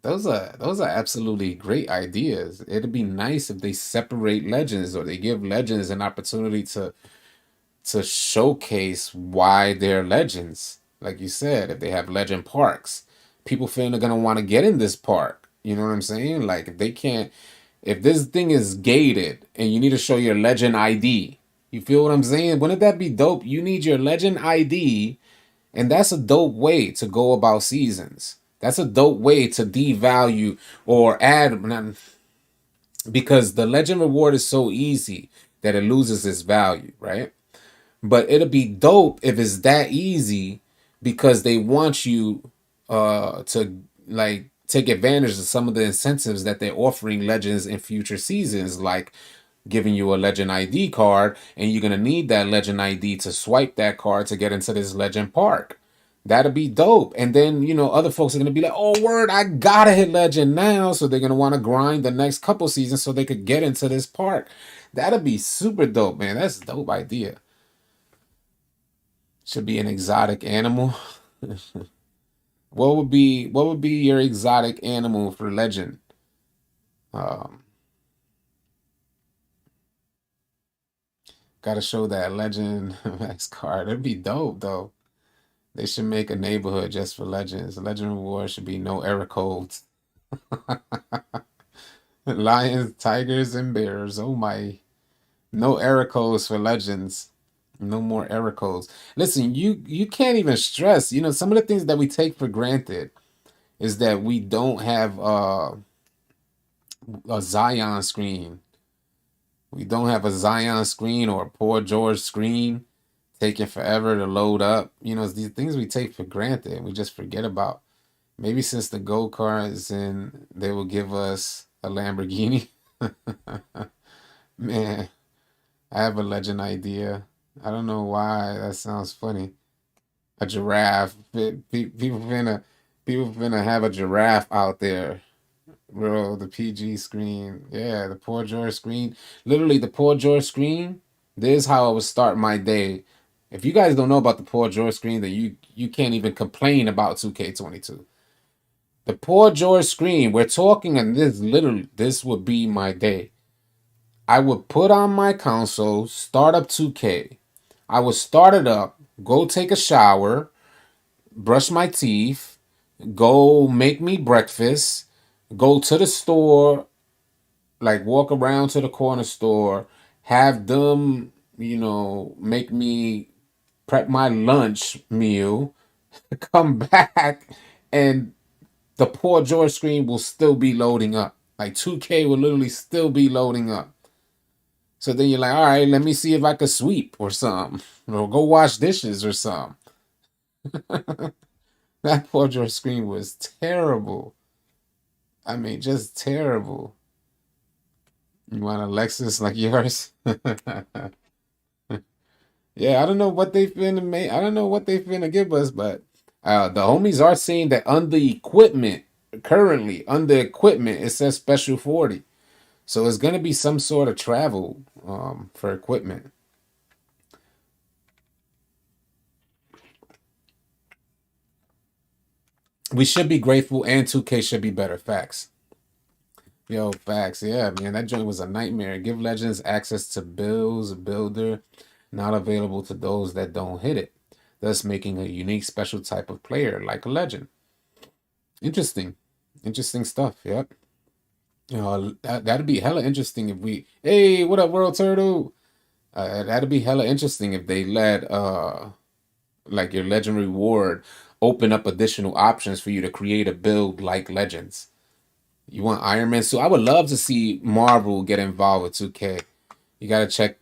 Those are absolutely great ideas. It'd be nice if they separate legends or they give legends an opportunity to showcase why they're legends. Like you said, if they have legend parks, people feeling are gonna want to get in this park. You know what I'm saying? Like if they can't, if this thing is gated and you need to show your legend ID, you feel what I'm saying? Wouldn't that be dope? You need your legend ID, and that's a dope way to go about seasons. That's a dope way to devalue or add, because the legend reward is so easy that it loses its value, right? But it'll be dope if it's that easy because they want you to like take advantage of some of the incentives that they're offering legends in future seasons, like giving you a legend ID card, and you're gonna need that legend ID to swipe that card to get into this legend park. That'll be dope. And then, other folks are gonna be like, oh word, I gotta hit legend now. So they're gonna want to grind the next couple seasons so they could get into this park. That'll be super dope, man. That's a dope idea. Should be an exotic animal. What would be your exotic animal for legend? Um, Gotta show that legend max card. It'd be dope though. They should make a neighborhood just for legends. Legend reward should be no error codes. Lions, tigers, and bears. Oh my. No error codes for legends. No more error codes. Listen, you can't even stress. Some of the things that we take for granted is that we don't have a Zion screen. We don't have a Zion screen or a Poor George screen taking forever to load up. It's these things we take for granted and we just forget about. Maybe since the gold card is in, they will give us a Lamborghini. Man, I have a legend idea. I don't know why that sounds funny. A giraffe. People finna have a giraffe out there. Bro, the PG screen. Yeah, the Poor George screen. Literally, the Poor George screen. This is how I would start my day. If you guys don't know about the Poor George screen, then you can't even complain about 2K22. The Poor George screen, we're talking, and this would be my day. I would put on my console, start up 2K. I would start it up, go take a shower, brush my teeth, go make me breakfast, go to the store, like walk around to the corner store, have them, make me prep my lunch meal, come back, and the Poor George screen will still be loading up. Like 2K will literally still be loading up. So then you're like, all right, let me see if I could sweep or something, or go wash dishes or something. That Poor George screen was terrible. I mean, just terrible. You want a Lexus like yours? Yeah, I don't know what they finna make. I don't know what they finna give us, but the homies are saying that under equipment, currently under equipment, it says special 40. So it's gonna be some sort of travel for equipment. We should be grateful, and 2K should be better. Facts. Yo, facts. Yeah, man, that joint was a nightmare. Give Legends access to Bill's Builder, not available to those that don't hit it, thus making a unique, special type of player like a legend. Interesting. Interesting stuff. Yep. That'd be hella interesting if we. Hey, what up, World Turtle? That'd be hella interesting if they let like your legend reward open up additional options for you to create a build like legends. You want Iron Man suit? I would love to see Marvel get involved with 2K. You gotta check.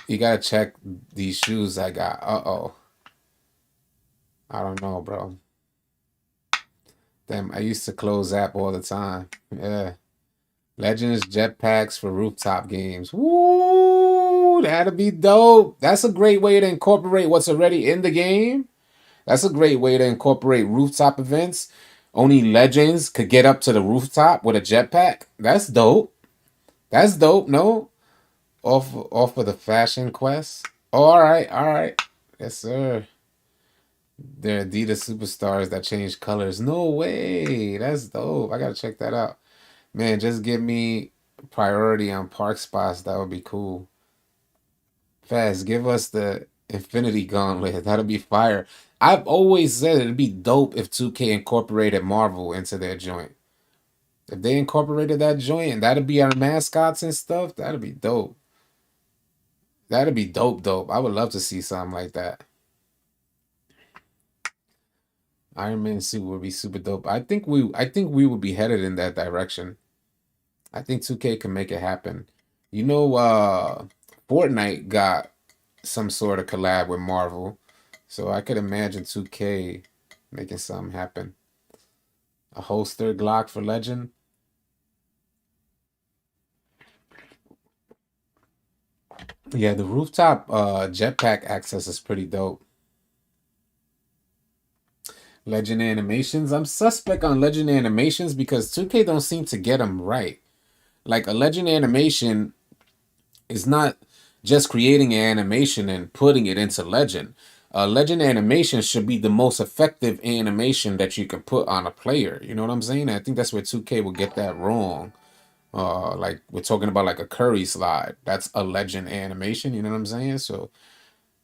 You gotta check these shoes I got. Uh-oh. I don't know, bro. Damn, I used to close app all the time. Yeah. Legends jetpacks for rooftop games. Woo! That'd be dope. That's a great way to incorporate what's already in the game. That's a great way to incorporate rooftop events. Only legends could get up to the rooftop with a jetpack. That's dope. That's dope. No, off of the fashion quest. Oh, all right, all right. Yes, sir. They're Adidas superstars that change colors. No way. That's dope. I gotta check that out. Man, just give me priority on park spots. That would be cool. Fast, give us the Infinity Gauntlet. That'll be fire. I've always said it'd be dope if 2K incorporated Marvel into their joint. If they incorporated that joint and that'd be our mascots and stuff, that'd be dope. That'd be dope, dope. I would love to see something like that. Iron Man suit would be super dope. I think we would be headed in that direction. I think 2K can make it happen. You know, Fortnite got some sort of collab with Marvel. So I could imagine 2K making something happen. A holster Glock for Legend. Yeah, the rooftop jetpack access is pretty dope. Legend animations. I'm suspect on Legend animations because 2K don't seem to get them right. Like a Legend animation is not just creating an animation and putting it into Legend. Legend animation should be the most effective animation that you can put on a player. You know what I'm saying? I think that's where 2K will get that wrong. Like we're talking about like a Curry slide. That's a Legend animation. You know what I'm saying? So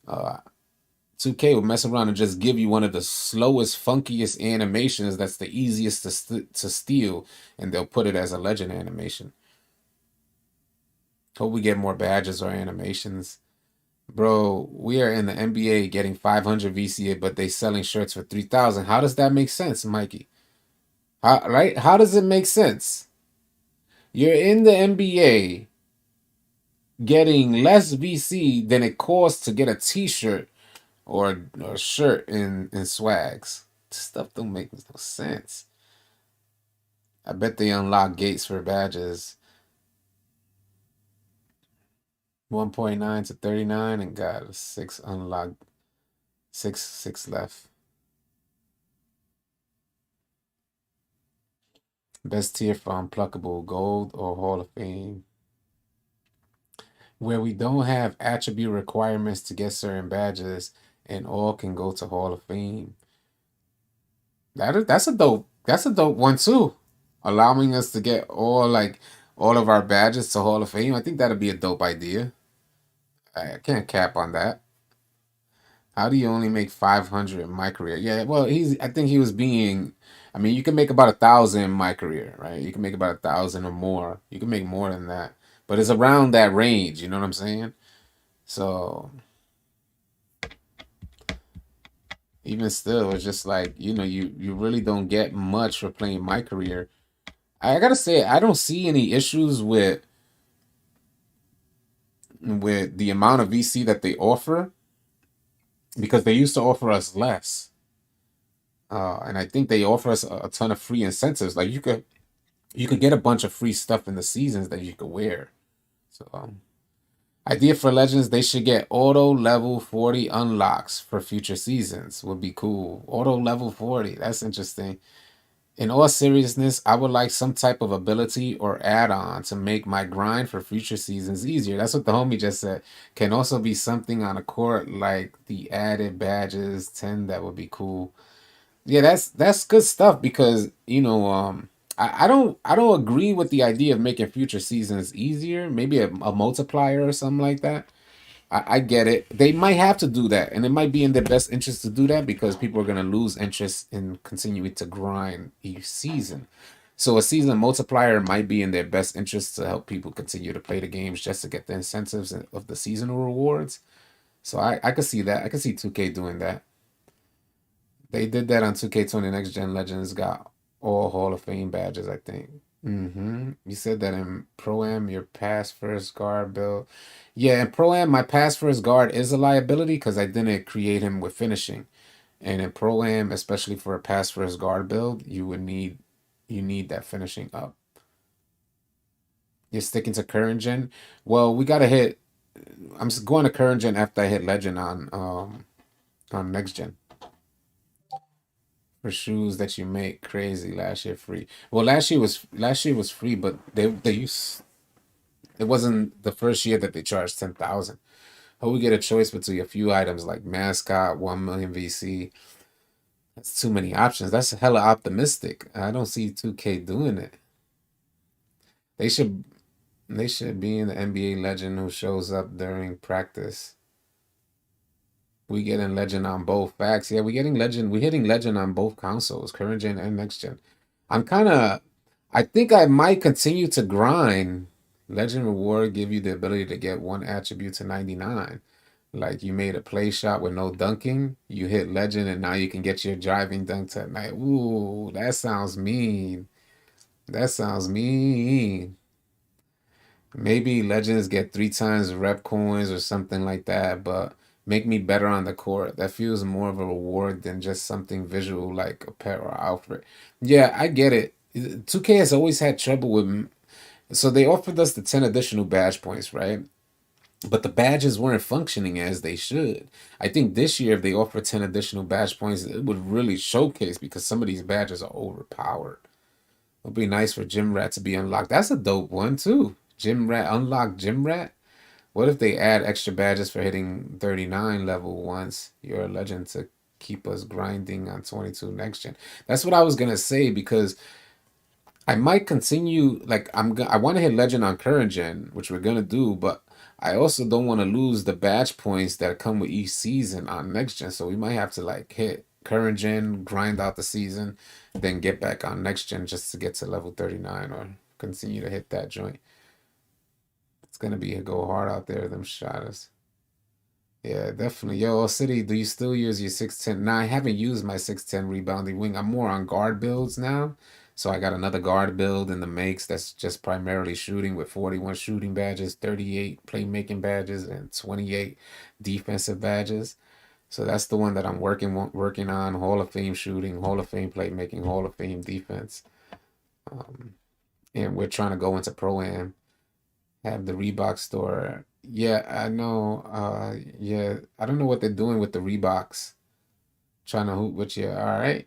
2K will mess around and just give you one of the slowest, funkiest animations that's the easiest to steal, and they'll put it as a Legend animation. Hope we get more badges or animations. Bro, we are in the NBA getting 500 VCA, but they selling shirts for 3,000. How does that make sense, Mikey? Right? How does it make sense? You're in the NBA getting less VC than it costs to get a T-shirt or a shirt in swags. Stuff don't make no sense. I bet they unlock gates for badges. 1.9 to 39 and got six unlocked. Six left. Best tier for unpluckable gold or Hall of Fame. Where we don't have attribute requirements to get certain badges and all can go to Hall of Fame. That's a dope one too. Allowing us to get all of our badges to Hall of Fame. I think that'd be a dope idea. I can't cap on that. How do you only make 500 in my career? Yeah, well, I think he was being. I mean, you can make about 1,000 in my career, right? You can make about 1,000 or more. You can make more than that, but it's around that range. You know what I'm saying? So even still, it's just like you really don't get much for playing my career. I gotta say, I don't see any issues with the amount of VC that they offer because they used to offer us less. And I think they offer us a ton of free incentives. Like you could get a bunch of free stuff in the seasons that you could wear. So idea for Legends, they should get auto level 40 unlocks for future seasons. Would be cool. Auto level 40. That's interesting. In all seriousness, I would like some type of ability or add-on to make my grind for future seasons easier. That's what the homie just said. Can also be something on a court like the added badges 10. That would be cool. Yeah, that's good stuff because I don't agree with the idea of making future seasons easier. Maybe a multiplier or something like that. I get it. They might have to do that, and it might be in their best interest to do that because people are gonna lose interest in continuing to grind each season. So a season multiplier might be in their best interest to help people continue to play the games just to get the incentives of the seasonal rewards. So I could see that. I could see 2K doing that. They did that on 2K20 Next Gen Legends, got all Hall of Fame badges, I think. You said that in Pro Am, your pass first guard build. Yeah, in Pro Am, my pass first guard is a liability because I didn't create him with finishing. And in Pro Am, especially for a pass first guard build, you need that finishing up. You're sticking to current gen. Well, we gotta hit. I'm going to current gen after I hit legend on next gen. For shoes that you make crazy last year free. Well, last year was free, but they used it wasn't the first year that they charged 10,000. How we get a choice between a few items like Mascot, 1 million VC. That's too many options. That's hella optimistic. I don't see 2K doing it. They should they should be in the NBA legend who shows up during practice. We getting legend on both facts. Yeah, we getting legend. We hitting legend on both consoles, current gen and next gen. I'm kind of. I think I might continue to grind. Legend reward give you the ability to get one attribute to 99. Like you made a play shot with no dunking, you hit legend, and now you can get your driving dunk to night. Ooh, that sounds mean. That sounds mean. Maybe legends get 3 times rep coins or something like that, but make me better on the court. That feels more of a reward than just something visual like a pet or outfit. Yeah, I get it. 2K has always had trouble with. So they offered us the 10 additional badge points, right? But the badges weren't functioning as they should. I think this year, if they offer 10 additional badge points, it would really showcase because some of these badges are overpowered. It'd be nice for Gym Rat to be unlocked. That's a dope one too. Gym Rat, unlock Gym Rat. What if they add extra badges for hitting 39 level once you're a legend to keep us grinding on 22 next gen? That's what I was gonna say because I might continue. Like I want to hit legend on current gen, which we're gonna do, but I also don't want to lose the badge points that come with each season on next gen. So we might have to like hit current gen, grind out the season, then get back on next gen just to get to level 39 or continue to hit that joint. It's gonna be a go hard out there, them shotters. Yeah, definitely. Yo, City, do you still use your 610? Nah, I haven't used my 610 rebounding wing. I'm more on guard builds now. So I got another guard build in the makes that's just primarily shooting with 41 shooting badges, 38 playmaking badges, and 28 defensive badges. So that's the one that I'm working on. Hall of Fame shooting, Hall of Fame playmaking, Hall of Fame defense. Um, and we're trying to go into Pro Am. Have the Reebok store. Yeah, I know. Yeah, I don't know what they're doing with the Reeboks. Trying to hoop with you. All right.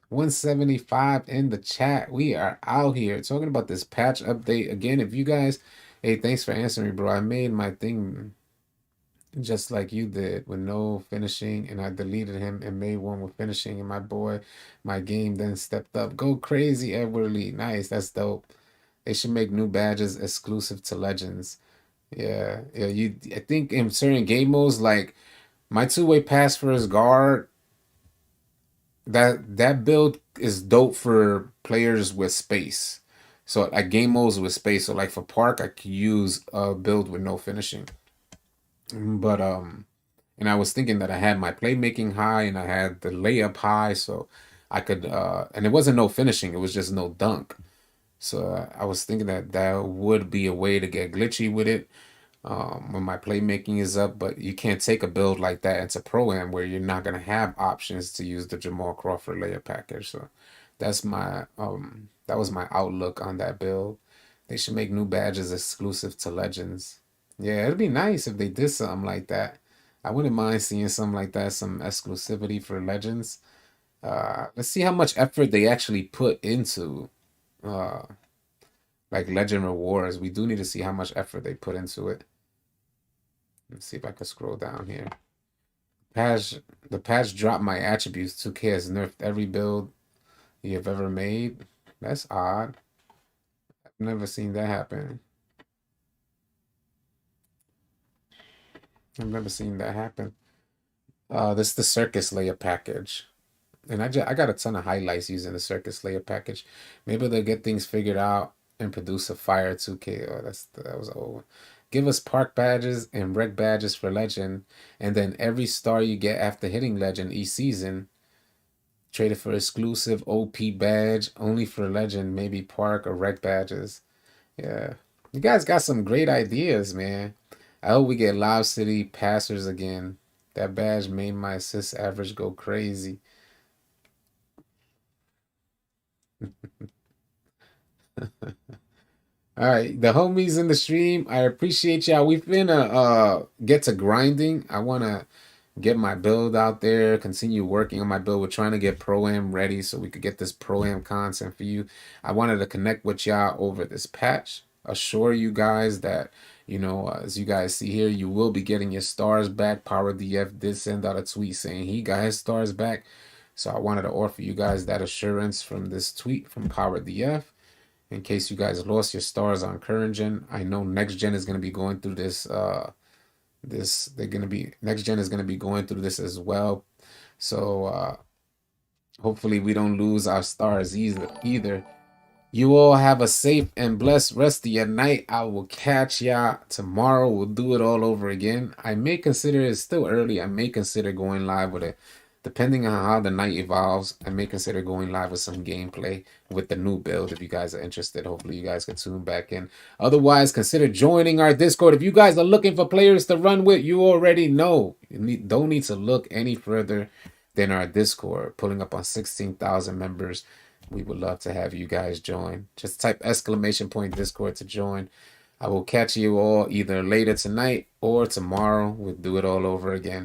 175 in the chat. We are out here talking about this patch update. Again, if you guys, hey, thanks for answering, bro. I made my thing just like you did with no finishing, and I deleted him and made one with finishing. And my boy, my game then stepped up. Go crazy, Edward Lee. Nice. That's dope. They should make new badges exclusive to Legends. Yeah, yeah. I think in certain game modes, like my two-way pass for his guard, that build is dope for players with space. So like game modes with space. So like for Park, I could use a build with no finishing. But and I was thinking that I had my playmaking high and I had the layup high, so I could and it wasn't no finishing, it was just no dunk. So I was thinking that that would be a way to get glitchy with it when my playmaking is up, but you can't take a build like that into Pro-Am where you're not gonna have options to use the Jamal Crawford layer package. So that's my that was my outlook on that build. They should make new badges exclusive to Legends. Yeah, it'd be nice if they did something like that. I wouldn't mind seeing something like that, some exclusivity for Legends. Let's see how much effort they actually put into uh like Legend rewards. We do need to see how much effort they put into it. Let's see if I can scroll down here. Patch the patch dropped my attributes. 2K has nerfed every build you have ever made. That's odd. I've never seen that happen. I've never seen that happen. This is the circus layer package. And I got a ton of highlights using the Circuit Slayer package. Maybe they'll get things figured out and produce a fire 2K. Oh, that was old. Give us park badges and rec badges for legend, and then every star you get after hitting legend each season, trade it for exclusive OP badge only for legend, maybe park or rec badges. Yeah, you guys got some great ideas, man. I hope we get Live City passers again. That badge made my assist average go crazy. All right, the homies in the stream, I appreciate y'all. We've been get to grinding. I wanna get my build out there, continue working on my build. We're trying to get Pro-Am ready so we could get this Pro-Am content for you. I wanted to connect with y'all over this patch. Assure you guys that, as you guys see here, you will be getting your stars back. PowerDF did send out a tweet saying he got his stars back. So I wanted to offer you guys that assurance from this tweet from PowerDF. In case you guys lost your stars on current gen, I know next gen is going to be going through this next gen is going to be going through this as well. So hopefully we don't lose our stars either. You all have a safe and blessed rest of your night. I will catch y'all tomorrow. We'll do it all over again. I may consider, it's still early, I may consider going live with it. Depending on how the night evolves, I may consider going live with some gameplay with the new build. If you guys are interested, hopefully you guys can tune back in. Otherwise, consider joining our Discord. If you guys are looking for players to run with, you already know. You don't need to look any further than our Discord. Pulling up on 16,000 members. We would love to have you guys join. Just type !Discord to join. I will catch you all either later tonight or tomorrow. We'll do it all over again.